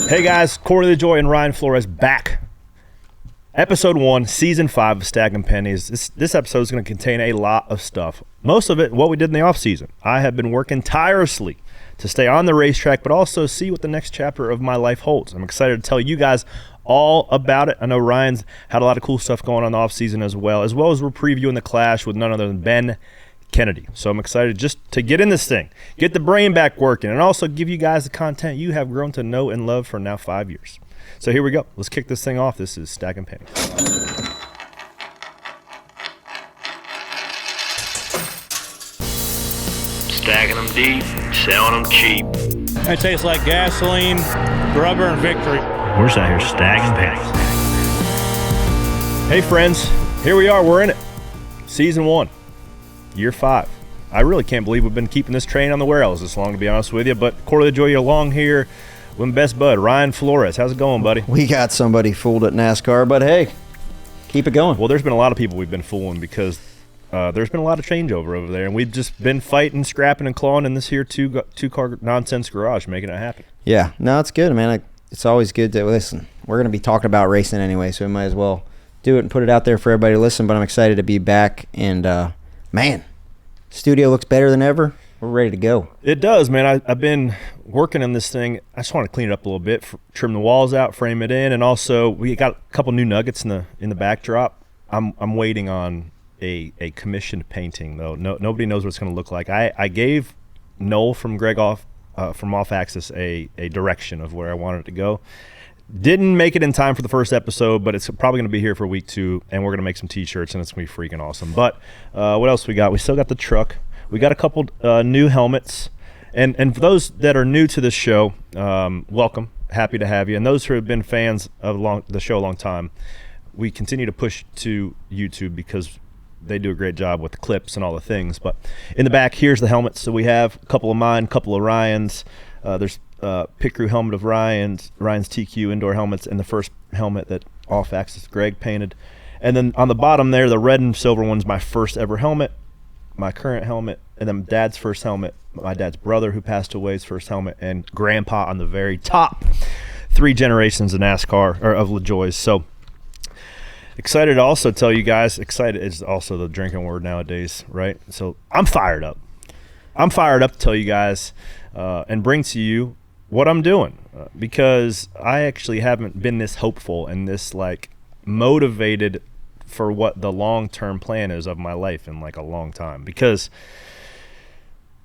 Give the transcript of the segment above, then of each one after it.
Hey guys, Corey LaJoy and Ryan Flores back. Episode 1, Season 5 of Stacking Pennies. This episode is going to contain a lot of stuff. Most of it, what we did in the offseason. I have been working tirelessly to stay on the racetrack, but also see what the next chapter of my life holds. I'm excited to tell you guys all about it. I know Ryan's had a lot of cool stuff going on in the offseason as well as we're previewing the Clash with none other than Ben Kennedy. So I'm excited just to get in this thing, get the brain back working, and also give you guys the content you have grown to know and love for now 5 years. So here we go. Let's kick this thing off. This is Stacking Pennies. Stacking them deep, selling them cheap. It tastes like gasoline, rubber, and victory. We're just out here stacking pennies. Hey friends, here we are. We're in it. Season 1, Year 5. I really can't believe we've been keeping this train on the rails this long, to be honest with you. But Corey LaJoy, you're along here with my best bud, Ryan Flores. How's it going, buddy? We got somebody fooled at NASCAR, but hey, keep it going. Well, there's been a lot of people we've been fooling because there's been a lot of changeover over there, and we've just been fighting, scrapping, and clawing in this here two-car nonsense garage, making it happen. Yeah, no, it's good, man. It's always good to listen. We're going to be talking about racing anyway, so we might as well do it and put it out there for everybody to listen. But I'm excited to be back, and man, studio looks better than ever. We're ready to go. It does, man. I've been working on this thing. I just want to clean it up a little bit, trim the walls out, frame it in, and also we got a couple new nuggets in the backdrop. I'm waiting on a commissioned painting though. Nobody knows what it's going to look like. I gave Noel from Greg from Off Axis a direction of where I wanted it to go. Didn't make it in time for the first episode, but it's probably going to be here for week 2, and we're going to make some t-shirts, and it's going to be freaking awesome. But what else we got? We still got the truck. We got a couple new helmets. And for those that are new to this show, welcome. Happy to have you. And those who have been fans of the show a long time, we continue to push to YouTube because they do a great job with the clips and all the things. But in the back, here's the helmets. So we have a couple of mine, a couple of Ryan's. There's pit crew helmet of Ryan's TQ indoor helmets, and the first helmet that Off Axis Greg painted. And then on the bottom there, the red and silver one's my first ever helmet, my current helmet, and then Dad's first helmet, my dad's brother who passed away's first helmet, and Grandpa on the very top. 3 generations of NASCAR, or of LaJoy's. So excited to also tell you guys, excited is also the drinking word nowadays, right? So I'm fired up. I'm fired up to tell you guys and bring to you what I'm doing because I actually haven't been this hopeful and this like motivated for what the long-term plan is of my life in like a long time. Because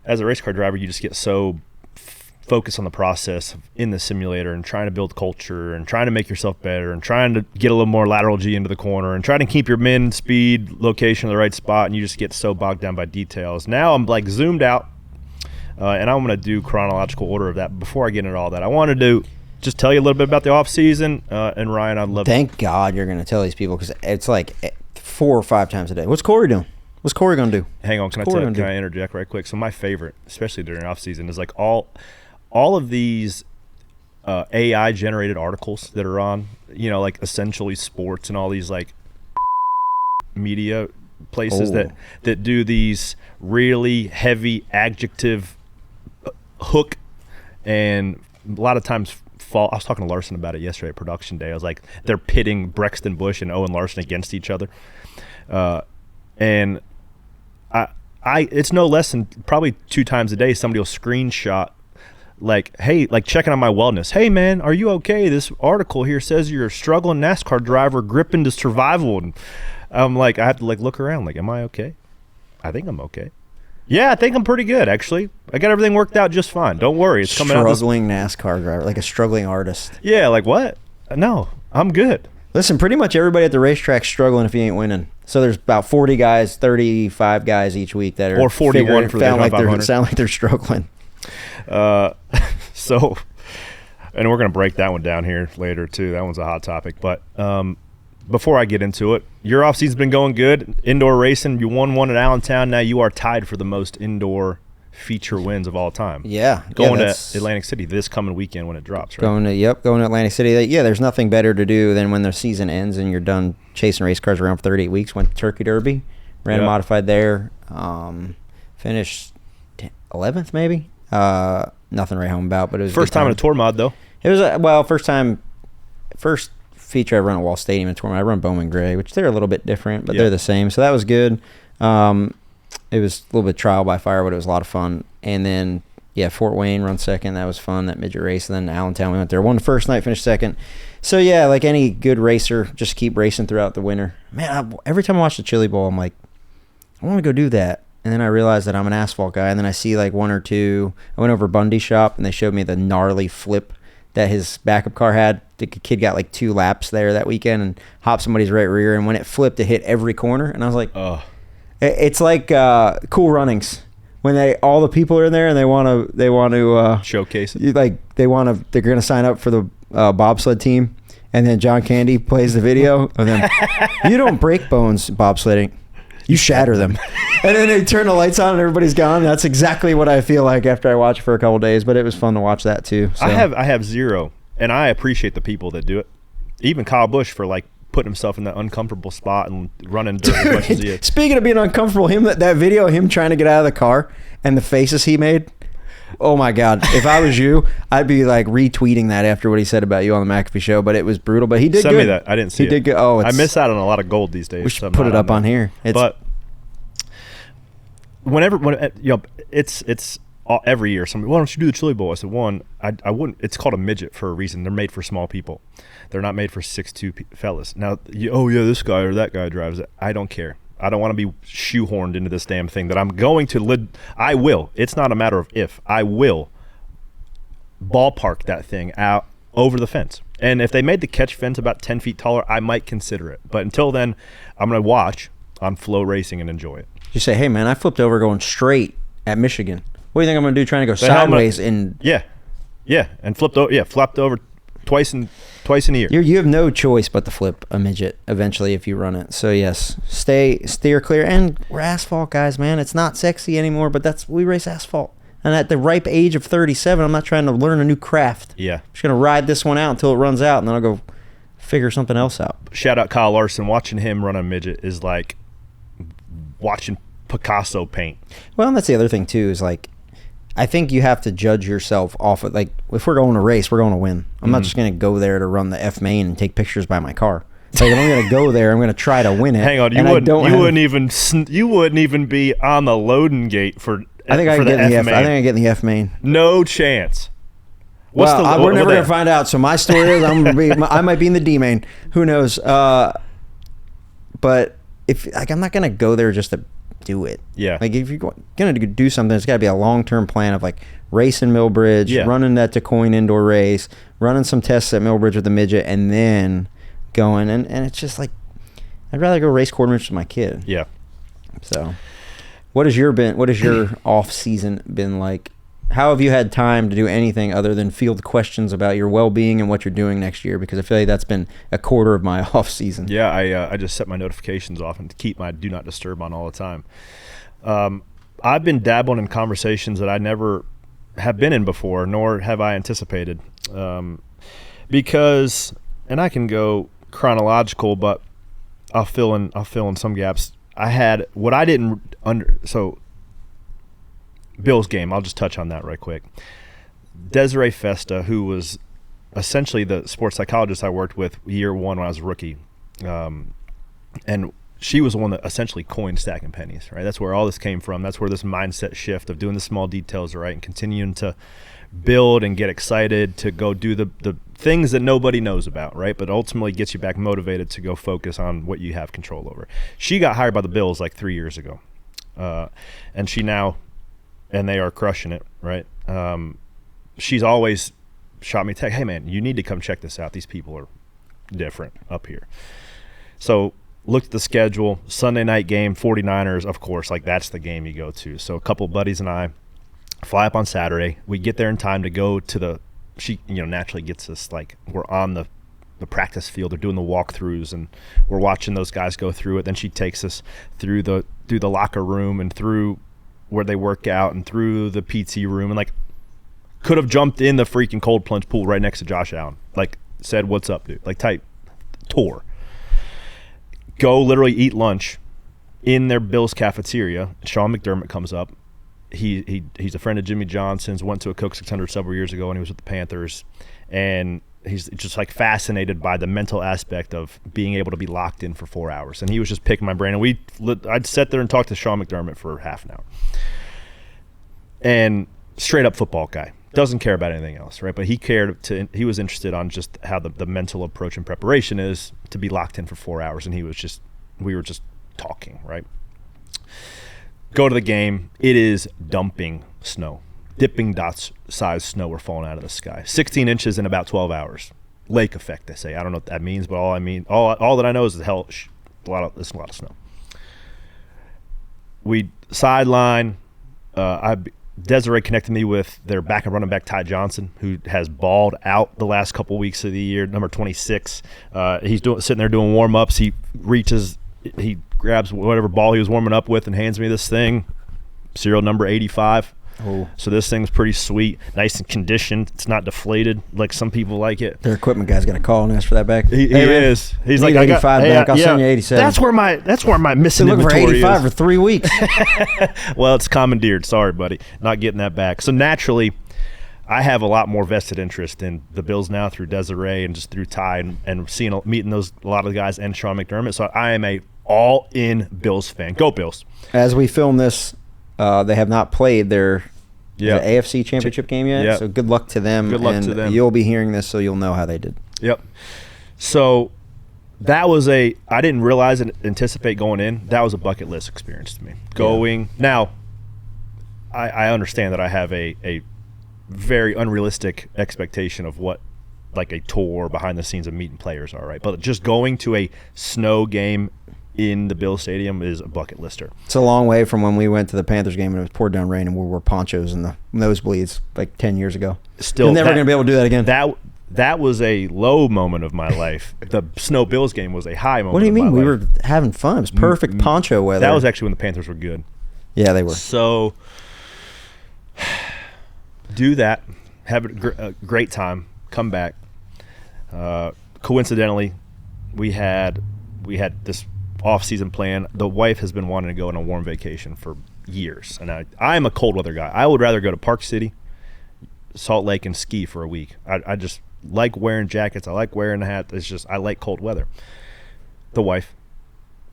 as a race car driver, you just get so focused on the process in the simulator and trying to build culture and trying to make yourself better and trying to get a little more lateral G into the corner and trying to keep your min, speed, location in the right spot, and you just get so bogged down by details. Now I'm like zoomed out, and I'm going to do chronological order of that. Before I get into all that, I wanted to just tell you a little bit about the off season, and Ryan, I'd love Thank God you're going to tell these people because it's like 4 or 5 times a day. What's Corey doing? What's Corey going to do? Hang on, can I interject right quick? So my favorite, especially during off season, is like all of these AI generated articles that are on, like essentially sports and all these like media places that do these really heavy adjective hook, and a lot of times I was talking to Larson about it yesterday at production day. I was like, they're pitting Brexton Busch and Owen Larson against each other, and I it's no less than probably 2 times a day somebody will screenshot like, hey, like checking on my wellness. Hey man, are you okay? This article here says you're a struggling NASCAR driver gripping to survival. And I'm like, I have to like look around like, am I okay? I think I'm okay. Yeah, I think I'm pretty good, actually. I got everything worked out just fine. Don't worry. It's coming out. Struggling NASCAR driver, like a struggling artist. Yeah, like what? No, I'm good. Listen, pretty much everybody at the racetrack's struggling if he ain't winning. So there's about 40 guys, 35 guys each week that are... Or 41 for the Daytona 500. Sound like they're struggling. So, and we're going to break that one down here later, too. That one's a hot topic. But before I get into it, your offseason's been going good. Indoor racing, you won one at Allentown. Now you are tied for the most indoor feature wins of all time. Yeah. Going to Atlantic City this coming weekend when it drops, right? Going to Atlantic City. Yeah, there's nothing better to do than when the season ends and you're done chasing race cars around for 38 weeks. Went to Turkey Derby, ran a modified there, finished 11th maybe. Nothing to write home about, but it was first time in a tour mod though. It was first feature I run at Wall Stadium in tournament. I run Bowman Gray, which they're a little bit different, but they're the same. So that was good. It was a little bit trial by fire, but it was a lot of fun. And then Fort Wayne run second. That was fun, that midget race. And then Allentown, we went there. Won the first night, finished second. So, like any good racer, just keep racing throughout the winter. Man, every time I watch the Chili Bowl, I'm like, I want to go do that. And then I realized that I'm an asphalt guy. And then I see like one or two. I went over Bundy's shop, and they showed me the gnarly flip that his backup car had. The kid got like 2 laps there that weekend and hopped somebody's right rear. And when it flipped, it hit every corner. And I was like, it's like Cool Runnings. When all the people are in there and they want to showcase it. They're going to sign up for the bobsled team, and then John Candy plays the video of them. You don't break bones bobsledding, you shatter them. And then they turn the lights on and everybody's gone. That's exactly what I feel like after I watch it for a couple of days. But it was fun to watch that too. So. I have zero, and I appreciate the people that do it. Even Kyle Busch for like putting himself in that uncomfortable spot and running dirt as much as he is. Speaking of being uncomfortable, that video of him trying to get out of the car and the faces he made. Oh my God. If I was you, I'd be like retweeting that after what he said about you on the McAfee show, but it was brutal. But he did Send good. me that. I didn't see it. He did good. Oh, I miss out on a lot of gold these days. We should put it up on here. But it's every year. Somebody, why don't you do the Chili Bowl? I said, I wouldn't. It's called a midget for a reason. They're made for small people. They're not made for 6'2" fellas. Now, this guy or that guy drives it. I don't care. I don't want to be shoehorned into this damn thing that I'm going to I will. It's not a matter of if. I will ballpark that thing out over the fence. And if they made the catch fence about 10 feet taller, I might consider it. But until then, I'm going to watch on Flow Racing and enjoy it. You say, hey, man, I flipped over going straight at Michigan. What do you think I'm going to do trying to go sideways? And flopped over twice in a year. You have no choice but to flip a midget eventually if you run it. So yes, steer clear. And we're asphalt guys, man. It's not sexy anymore, but we race asphalt. And at the ripe age of 37, I'm not trying to learn a new craft. Yeah, I'm just gonna ride this one out until it runs out, and then I'll go figure something else out. Shout out Kyle Larson. Watching him run a midget is like watching Picasso paint. Well, and that's the other thing too. Is like, I think you have to judge yourself off of, like, if we're going to race, we're going to win. I'm not just going to go there to run the F main and take pictures by my car. Like, if I'm going to go there, I'm going to try to win it. Hang on, you wouldn't even be on the loading gate for. I think I can get in the F main. No chance. We're never going to find out. So my story is I might be in the D main. Who knows? But I'm not going to go there just to do it. Yeah. Like, if you're going to do something, it's got to be a long-term plan of, like, racing Millbridge, running that DeCoin indoor race, running some tests at Millbridge with the midget, and then going. And it's just like, I'd rather go race quarter-inch with my kid. Yeah. So, what has your off season been like? How have you had time to do anything other than field questions about your well-being and what you're doing next year? Because I feel like that's been a quarter of my off season. Yeah, I just set my notifications off and keep my do not disturb on all the time. I've been dabbling in conversations that I never have been in before, nor have I anticipated. Because, and I can go chronological, but I'll fill in some gaps. I had what I didn't Bill's game, I'll just touch on that right quick. Desiree Festa, who was essentially the sports psychologist I worked with year one when I was a rookie, and she was the one that essentially coined Stacking Pennies, right? That's where all this came from. That's where this mindset shift of doing the small details right and continuing to build and get excited to go do the things that nobody knows about, right? But ultimately gets you back motivated to go focus on what you have control over. She got hired by the Bills like 3 years ago, and she now – and they are crushing it, right? She's always shot me a text, hey, man, you need to come check this out. These people are different up here. So looked at the schedule, Sunday night game, 49ers, of course, like that's the game you go to. So a couple of buddies and I fly up on Saturday. We get there in time to go to she naturally gets us, like, we're on the practice field. They're doing the walkthroughs, and we're watching those guys go through it. Then she takes us through the locker room and through where they work out and through the PT room, and like could have jumped in the freaking cold plunge pool right next to Josh Allen. Like said, what's up, dude? Like type tour. Go literally eat lunch in their Bills cafeteria. Sean McDermott comes up he's a friend of Jimmy Johnson's, went to a Coke 600 several years ago, and he was with the Panthers, and he's just like fascinated by the mental aspect of being able to be locked in for 4 hours. And he was just picking my brain, and I'd sit there and talk to Sean McDermott for half an hour. And straight up football guy, doesn't care about anything else, right? But he was interested on just how the mental approach and preparation is to be locked in for 4 hours. And we were just talking, right? Go to the game. It is dumping snow. Dipping dots size snow are falling out of the sky. 16 inches in about 12 hours. Lake effect, they say. I don't know what that means, but all that I know is there's a lot of snow. We sideline. Desiree connected me with their back and running back Ty Johnson, who has balled out the last couple weeks of the year, number 26. He's sitting there doing warm-ups. He grabs whatever ball he was warming up with and hands me this thing, serial number 85. Oh. So this thing's pretty sweet, nice and conditioned. It's not deflated like some people like it. Their equipment guy's got to call and ask for that back. He is. He's like, 85 back. I'll send you 87. That's where my missing Been looking inventory for 85 is. for 3 weeks. Well, it's commandeered. Sorry, buddy, not getting that back. So naturally, I have a lot more vested interest in the Bills now through Desiree and just through Ty and meeting a lot of the guys and Sean McDermott. So I am a all-in Bills fan. Go Bills! As we film this, they have not played their AFC Championship game yet. Yep. So good luck to them. Good luck to them. You'll be hearing this, so you'll know how they did. Yep. So that was I didn't realize and anticipate going in. That was a bucket list experience to me. Now, I understand that I have a very unrealistic expectation of what like a tour behind the scenes of meeting players are, right? But just going to a snow game in the Bills Stadium is a bucket lister. It's a long way from when we went to the Panthers game and it was poured down rain and we wore ponchos in the nosebleeds like 10 years ago. Still, you're never going to be able to do that again. That was a low moment of my life. The Snow Bills game was a high moment. What do you mean? We life. were having fun. It was perfect poncho weather. That was actually when the Panthers were good. Yeah, they were. So do that. Have a great time. Come back. Coincidentally, we had this off-season plan. The wife has been wanting to go on a warm vacation for years, and I'm a cold weather guy. I would rather go to Park City, Salt Lake, and ski for a week. I just like wearing jackets. I like wearing a hat. It's just I like cold weather. The wife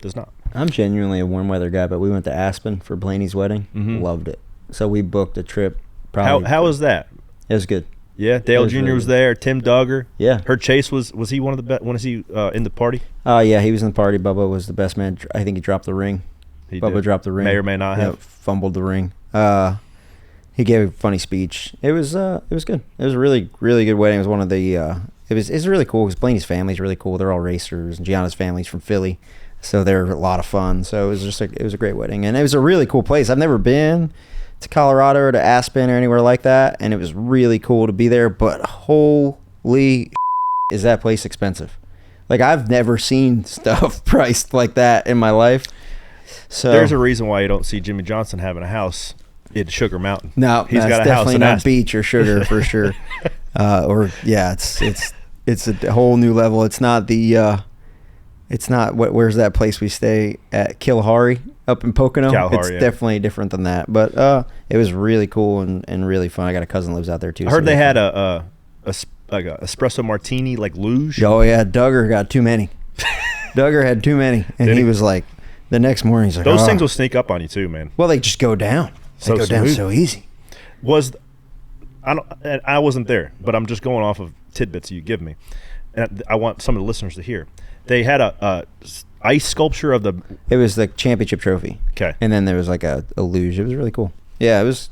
does not. I'm genuinely a warm weather guy, but we went to Aspen for Blaney's wedding. Mm-hmm. Loved it. So we booked a trip. How was that? It was good. Yeah, Dale Jr. really was good. there. Tim Duggar. Yeah. Heard Chase was he one of the best? When is he in the party? Yeah, he was in the party. Bubba was the best man. I think he dropped the ring. Bubba dropped the ring. May or may not have. Fumbled the ring. He gave a funny speech. It was good. It was a really, really good wedding. It was one of the it's really cool because Blaney's family's really cool. They're all racers, and Gianna's family's from Philly, so they're a lot of fun. So it was a great wedding, and it was a really cool place. I've never been to Colorado or to Aspen or anywhere like that, and it was really cool to be there. But holy is that place expensive? Like, I've never seen stuff priced like that in my life. So there's a reason why you don't see Jimmy Johnson having a house in Sugar Mountain. No, he's got a definitely house in not Aspen. beach or sugar for sure. It's a whole new level. It's not where's that place we stay at, Kalahari up in Pocono? It's definitely different than that. But it was really cool and really fun. I got a cousin who lives out there too. I heard they had a espresso martini like luge. Oh yeah, Duggar got too many. Duggar had too many, and he was like, the next morning he's like, those things will sneak up on you too, man. Well, they just go down. They go down so easy. I wasn't there, but I'm just going off of tidbits you give me, and I want some of the listeners to hear. They had a ice sculpture of the. It was the championship trophy. Okay. And then there was like a luge. It was really cool. Yeah, it was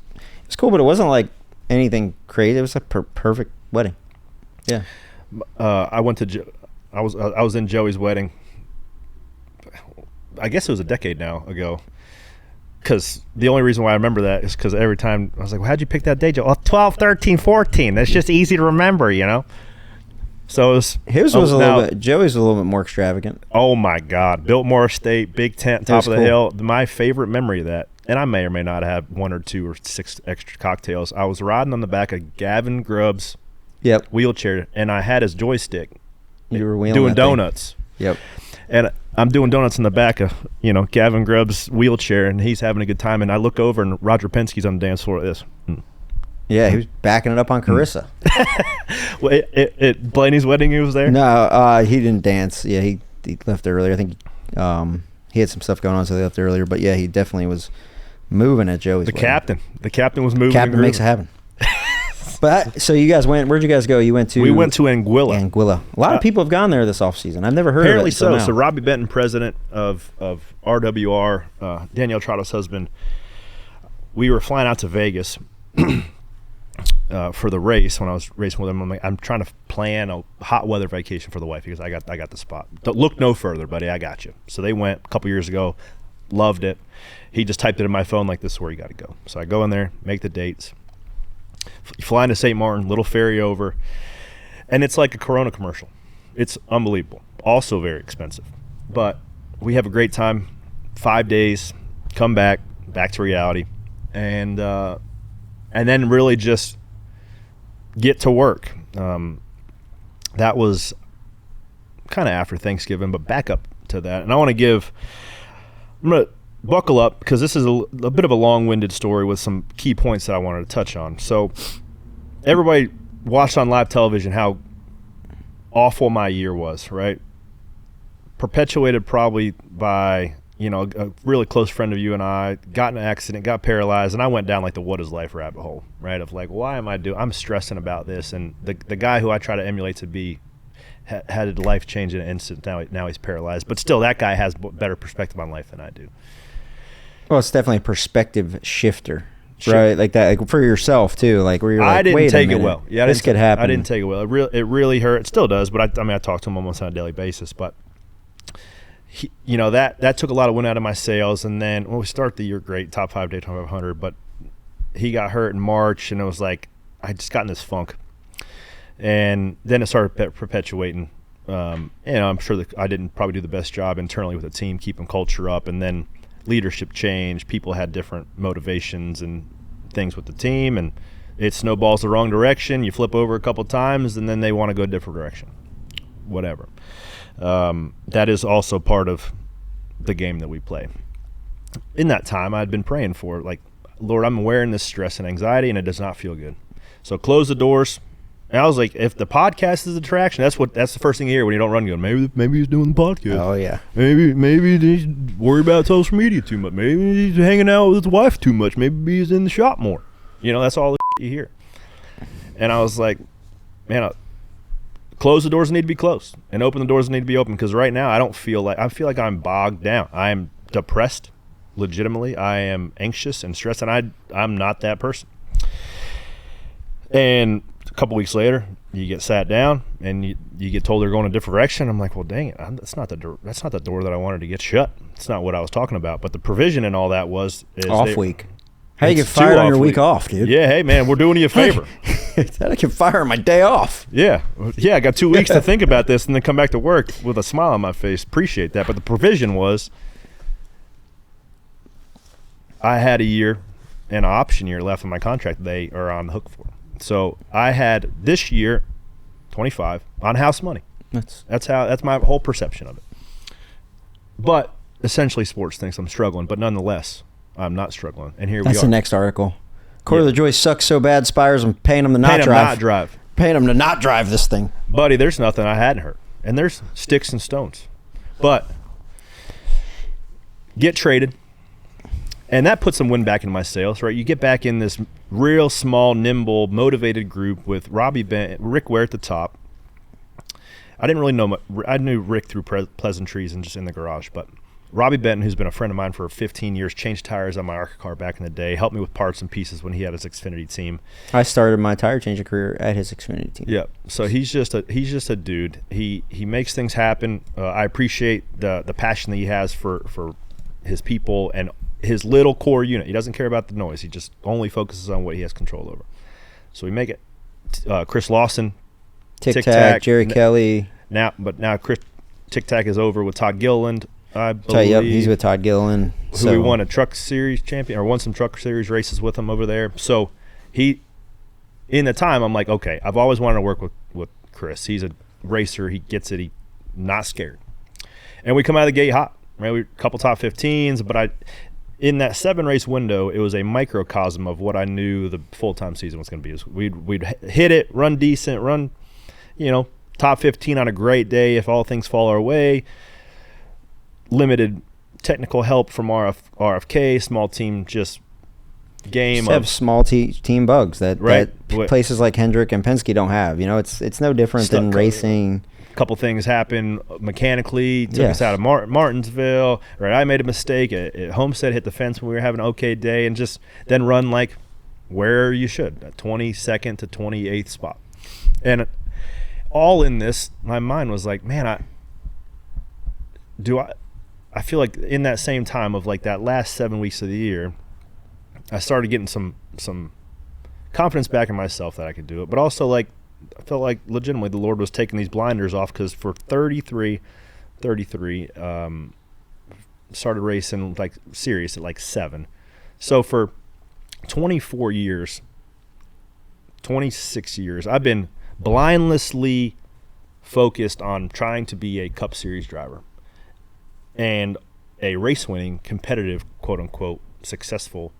cool, but it wasn't like anything crazy. It was a perfect wedding. Yeah. I went to. I was in Joey's wedding. I guess it was a decade now ago. Because the only reason why I remember that is because every time I was like, well, how'd you pick that date, Joe? Oh, 12, 13, 14. That's just easy to remember, you know? So his was a little bit. Joey's a little bit more extravagant. Oh my God! Biltmore Estate, big tent, top of the hill. My favorite memory of that, and I may or may not have 1 or 2 or 6 extra cocktails. I was riding on the back of Gavin Grubb's wheelchair, and I had his joystick. You were wheeling doing donuts. Yep. And I'm doing donuts in the back of, Gavin Grubb's wheelchair, and he's having a good time. And I look over, and Roger Penske's on the dance floor with this. Yeah, he was backing it up on Carissa. Well, at Blaney's wedding, he was there? No, he didn't dance. Yeah, he left earlier. I think he had some stuff going on, so they left earlier. But, yeah, he definitely was moving at Joey's wedding. The captain was moving. Captain makes it happen. But so you guys where'd you guys go? We went to Anguilla. A lot of people have gone there this offseason. I've never heard apparently of it. So Robbie Benton, president of RWR, Danielle Trotta's husband, we were flying out to Vegas for the race. When I was racing with him, I'm trying to plan a hot weather vacation for the wife because I got the spot. Look no further, buddy. I got you. So they went a couple years ago, loved it. He just typed it in my phone like, this is where you got to go. So I go in there, make the dates. Fly into St. Martin, little ferry over, and it's like a Corona commercial. It's unbelievable. Also very expensive, but we have a great time. 5 days, come back to reality, and then really just get to work. That was kind of after Thanksgiving, but back up to that, and I'm gonna buckle up because this is a bit of a long-winded story with some key points that I wanted to touch on. So everybody watched on live television how awful my year was, right? Perpetuated probably by, a really close friend of you and I, got in an accident, got paralyzed, and I went down like the what is life rabbit hole, right? Of like, why am I I'm stressing about this. And the guy who I try to emulate to be had a life change in an instant. Now he's paralyzed. But still, that guy has better perspective on life than I do. Well, it's definitely a perspective shifter, right? Like that, like for yourself too. Like where you're like, I didn't wait take a minute, it well. Yeah, this could happen. I didn't take it well. It really hurt. It still does, but I talk to him almost on a daily basis. But that took a lot of wind out of my sails. And then when we start the year great, top 5 Daytona 500, but he got hurt in March, and it was like I just got in this funk, and then it started perpetuating. I'm sure that I didn't probably do the best job internally with the team, keeping culture up, and then leadership change. People had different motivations and things with the team, and it snowballs the wrong direction. You flip over a couple times, and then they want to go a different direction. Whatever. That is also part of the game that we play. In that time, I'd been praying for, like, Lord, I'm wearing this stress and anxiety, and it does not feel good. So close the doors. And I was like, if the podcast is a distraction, that's the first thing you hear when you don't run. You go, maybe he's doing the podcast. Oh yeah. Maybe he's worried about social media too much. Maybe he's hanging out with his wife too much. Maybe he's in the shop more. That's all the you hear. And I was like, man, close the doors that need to be closed, and open the doors that need to be open. Because right now, I feel like I'm bogged down. I am depressed, legitimately. I am anxious and stressed, and I'm not that person. And a couple weeks later, you get sat down and you get told they're going a different direction. I'm like, well, dang it, that's not the door that I wanted to get shut. It's not what I was talking about. But the provision in all that is off week. How you get fired on your week off, dude? Yeah, hey man, we're doing you a favor. I get fired on my day off. Yeah. I got 2 weeks to think about this and then come back to work with a smile on my face. Appreciate that. But the provision was I had a year and an option year left in my contract they are on the hook for. So I had this year, 25, on house money. That's my whole perception of it. But essentially, sports thinks I'm struggling, but nonetheless, I'm not struggling. And here we are. That's the next article. Corey LaJoy sucks so bad, Spires, I'm paying him to not drive. Paying him to not drive this thing. Buddy, there's nothing I hadn't heard. And there's sticks and stones. But get traded. And that puts some wind back into my sails, right? You get back in this real small, nimble, motivated group with Rick Ware at the top. I didn't really know I knew Rick through pleasantries and just in the garage, but Robbie Benton, who's been a friend of mine for 15 years, changed tires on my ARCA car back in the day, helped me with parts and pieces when he had his Xfinity team. I started my tire changing career at his Xfinity team. Yeah, so he's just a dude. He makes things happen. I appreciate the passion that he has for his people and his little core unit. He doesn't care about the noise. He just only focuses on what he has control over. So we make it. Chris Lawson, Tic Tac, Jerry Kelly. Now Chris Tic Tac is over with Todd Gilliland. I believe. Yep, he's with Todd Gilliland. Who we won a Truck Series champion or won some Truck Series races with him over there. So in the time, I'm like, okay, I've always wanted to work with Chris. He's a racer. He gets it. He's not scared. And we come out of the gate hot, right? We a couple top 15s, but in that 7-race window, it was a microcosm of what I knew the full-time season was going to be. We'd hit it, run decent, run, top 15 on a great day if all things fall our way. Limited technical help from RFK, small team just game. Just have small team bugs that places like Hendrick and Penske don't have. It's no different than racing. A couple things happened mechanically, took us out of Martinsville. Right, I made a mistake at Homestead, hit the fence when we were having an okay day, and just then run like where you should, a 22nd to 28th spot. And all in this, my mind was like, man, I feel like in that same time of like that last 7 weeks of the year, I started getting some confidence back in myself that I could do it, but also like I felt like legitimately the Lord was taking these blinders off, because for 33, started racing like serious at like 7. So for 24 years, 26 years, I've been blindlessly focused on trying to be a Cup Series driver and a race-winning, competitive, quote-unquote, successful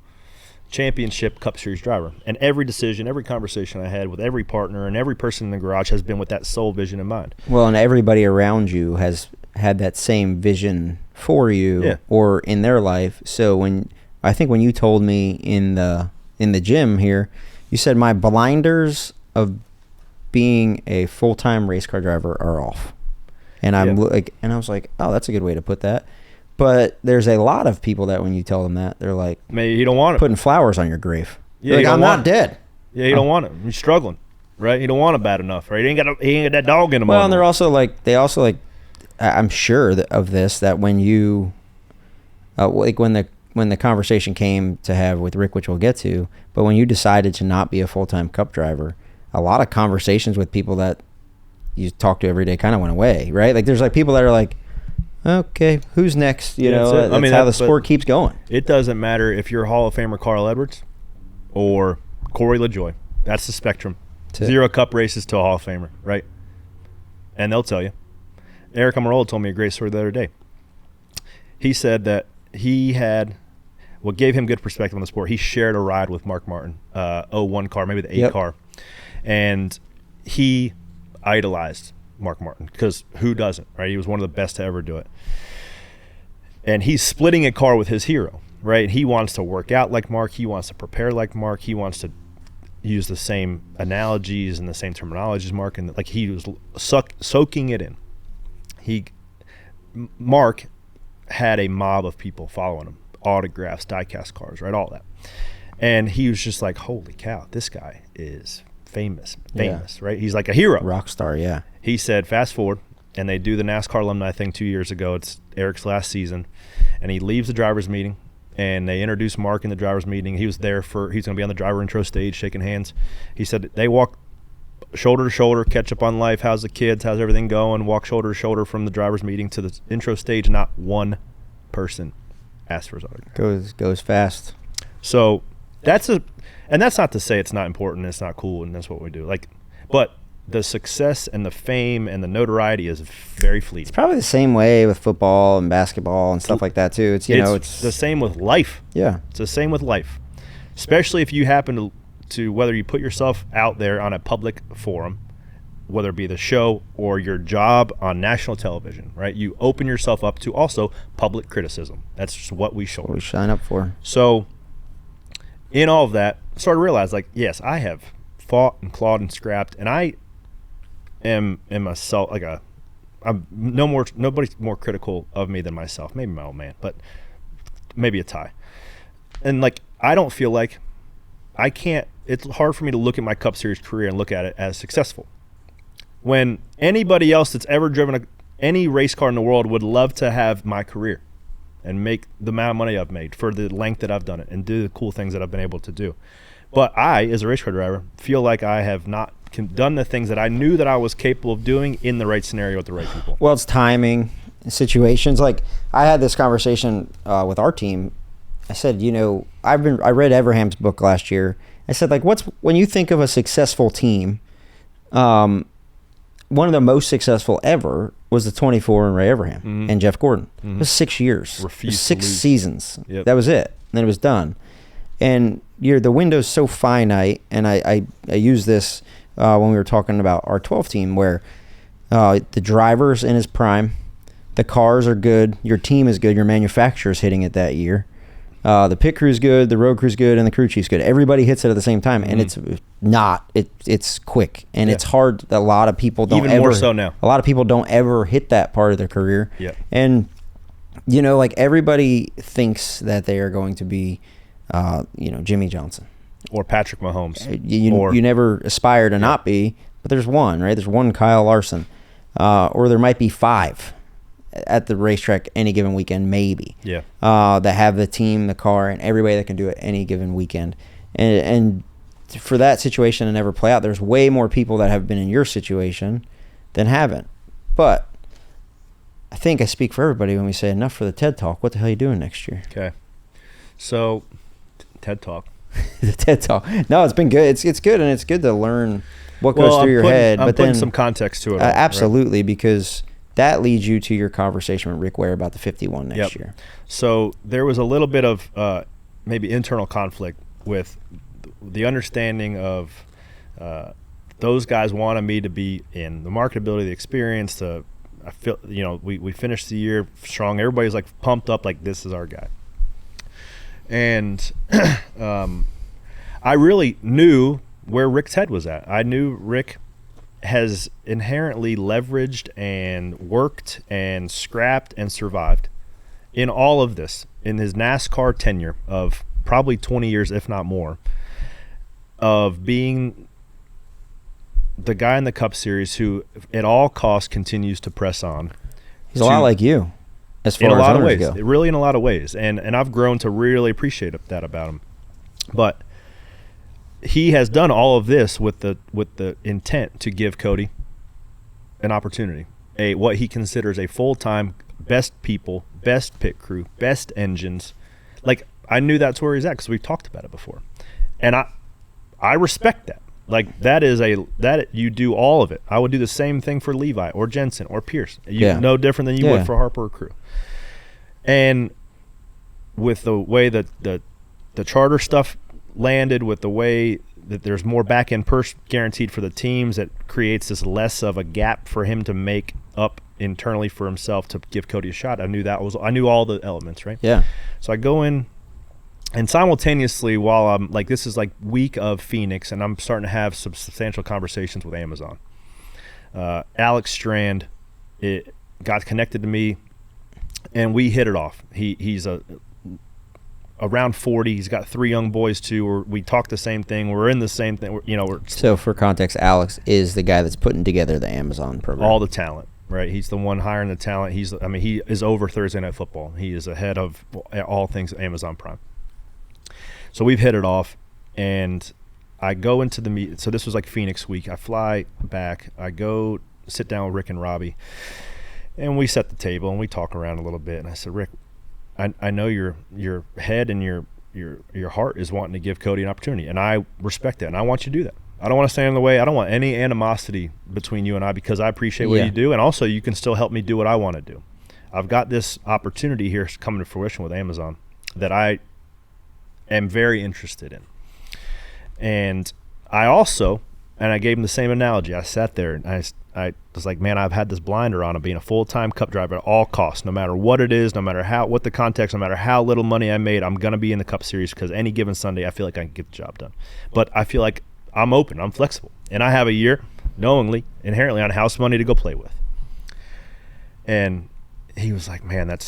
championship Cup Series driver. And every decision, every conversation I had with every partner and every person in the garage has been with that sole vision in mind. Well, and everybody around you has had that same vision for you or in their life. So when you told me in the gym here, you said my blinders of being a full-time race car driver are off. And I was like, oh, that's a good way to put that. But there's a lot of people that when you tell them that, they're like, maybe you don't want it. Putting flowers on your grave. Yeah, like, I'm not dead. Yeah, you don't want it. You're struggling, right? You don't want it bad enough, right? He ain't got that dog in him. Well, and they also like, I'm sure of this, that when you, when the conversation came to have with Rick, which we'll get to, but when you decided to not be a full-time Cup driver, a lot of conversations with people that you talk to every day kind of went away, right? Like there's like people that are like, okay, who's next? That's how the sport keeps going. It doesn't matter if you're Hall of Famer Carl Edwards or Corey LaJoie. That's the spectrum. 0 Cup races to a Hall of Famer, right? And they'll tell you. Eric Amarola told me a great story the other day. He said that he had what gave him good perspective on the sport. He shared a ride with Mark Martin, 01 car, maybe the 8 car. And he idolized Mark Martin, because who doesn't, right? He was one of the best to ever do it. And he's splitting a car with his hero, right? He wants to work out like Mark. He wants to prepare like Mark. He wants to use the same analogies and the same terminology as Mark. And like he was soaking it in. Mark had a mob of people following him, autographs, diecast cars, right? All that. And he was just like, holy cow, this guy is famous, right? He's like a hero. Rock star, yeah. He said, fast forward, and they do the NASCAR alumni thing 2 years ago. It's Eric's last season. And he leaves the driver's meeting, and they introduce Mark in the driver's meeting. He was there he's going to be on the driver intro stage, shaking hands. He said they walk shoulder to shoulder, catch up on life. How's the kids? How's everything going? Walk shoulder to shoulder from the driver's meeting to the intro stage. Not one person asked for his autograph. Goes fast. So and that's not to say it's not important, it's not cool, and that's what we do. But the success and the fame and the notoriety is very fleeting. It's probably the same way with football and basketball and stuff like that too. It's the same with life. Yeah. It's the same with life. Especially if you happen to whether you put yourself out there on a public forum, whether it be the show or your job on national television, right? You open yourself up to also public criticism. That's just what we shoulder. What we sign up for. So in all of that, I started to realize, like, yes, I have fought and clawed and scrapped, and I am myself nobody's more critical of me than myself. Maybe my old man, but maybe a tie. And like, I don't feel like it's hard for me to look at my Cup Series career and look at it as successful. When anybody else that's ever driven any race car in the world would love to have my career and make the amount of money I've made for the length that I've done it and do the cool things that I've been able to do. But I, as a race car driver, feel like I have not done the things that I knew that I was capable of doing in the right scenario with the right people. Well, it's timing, situations. Like, I had this conversation with our team. I said, I read Everham's book last year. I said, like, when you think of a successful team, one of the most successful ever was the 24 in Ray Everham and Jeff Gordon. It was 6 years. It was 6 seasons. Yep. That was it. And then it was done. And the window's so finite, and I use this when we were talking about our 12 team, where the driver's in his prime, the cars are good, your team is good, your manufacturer's hitting it that year. The pit crew's good, the road crew's good, and the crew chief's good. Everybody hits it at the same time, and it's quick, and it's hard. A lot of people don't Even more so now. A lot of people don't ever hit that part of their career. Yeah. And, like everybody thinks that they are going to be, Jimmy Johnson. Or Patrick Mahomes. You never aspire to not be, but there's one, right? There's one Kyle Larson. Or there might be 5 at the racetrack any given weekend, maybe. Yeah. That have the team, the car, and everybody that can do it any given weekend. And for that situation to never play out, there's way more people that have been in your situation than haven't. But I think I speak for everybody when we say enough for the TED Talk. What the hell are you doing next year? Okay. So, TED Talk. The TED Talk. No, it's been good. It's good, and it's good to learn what goes through your head. I'm but putting then some context to it. Absolutely, right? Because that leads you to your conversation with Rick Ware about the 51 next year. So there was a little bit of maybe internal conflict with the understanding of those guys wanted me to be in the marketability, the experience. I feel we finished the year strong. Everybody's like pumped up, like this is our guy. And I really knew where Rick's head was at. I knew Rick has inherently leveraged and worked and scrapped and survived in all of this, in his NASCAR tenure of probably 20 years, if not more, of being the guy in the Cup Series who at all costs continues to press on. He's a lot like you, as far as in a lot of owners ways, go. really in a lot of ways. And I've grown to really appreciate that about him. But he has done all of this with the intent to give Cody an opportunity, what he considers a full-time best people, best pit crew, best engines. Like, I knew that's where he's at because we've talked about it before, and I respect that. Like, that you do all of it. I would do the same thing for Levi or Jensen or Pierce. No different than you would for Harper or crew. And with the way that the charter stuff landed, with the way that there's more back-end purse guaranteed for the teams, that creates this less of a gap for him to make up internally for himself to give Cody a shot. I knew all the elements, right? Yeah. So I go in, and simultaneously, while I'm like, this is like week of Phoenix, and I'm starting to have some substantial conversations with Amazon. Alex Strand got connected to me, and we hit it off. He's around 40. He's got 3 young boys too. We talk the same thing. We're in the same thing. So for context, Alex is the guy that's putting together the Amazon program. All the talent, right? He's the one hiring the talent. He is over Thursday Night Football. He is ahead of all things Amazon Prime. So we've hit it off, and I go into the meet. So this was like Phoenix week. I fly back. I go sit down with Rick and Robbie, and we set the table and we talk around a little bit. And I said, Rick, I know your head and your heart is wanting to give Cody an opportunity, and I respect that, and I want you to do that. I don't want to stand in the way. I don't want any animosity between you and I, because I appreciate what you do, and also you can still help me do what I want to do. I've got this opportunity here coming to fruition with Amazon that I am very interested in. And I also, and I gave him the same analogy. I sat there and I was like, man, I've had this blinder on of being a full-time Cup driver at all costs, no matter what it is, no matter what the context, no matter how little money I made, I'm going to be in the Cup Series because any given Sunday I feel like I can get the job done. But I feel like I'm open, I'm flexible, and I have a year, knowingly, inherently on house money to go play with. And he was like, man, I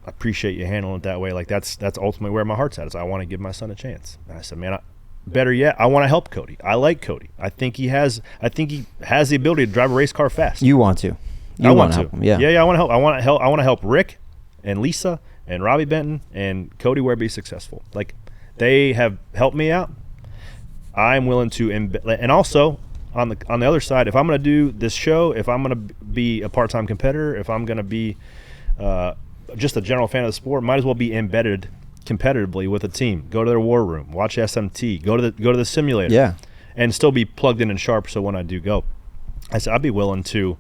appreciate you handling it that way. Like, that's ultimately where my heart's at, is I want to give my son a chance. And I said, man, better yet, I want to help Cody. I like Cody. I think he has the ability to drive a race car fast. You want to. I want to help him. Yeah, I want to help. I want to help Rick and Lisa and Robbie Benton and Cody Ware be successful. Like, they have helped me out. I'm willing to and also on the other side, if I'm going to do this show, if I'm going to be a part-time competitor, if I'm going to be just a general fan of the sport, might as well be embedded competitively with a team. Go to their war room, watch SMT, go to the simulator, and still be plugged in and sharp. So when I do go, I said, I'd be willing to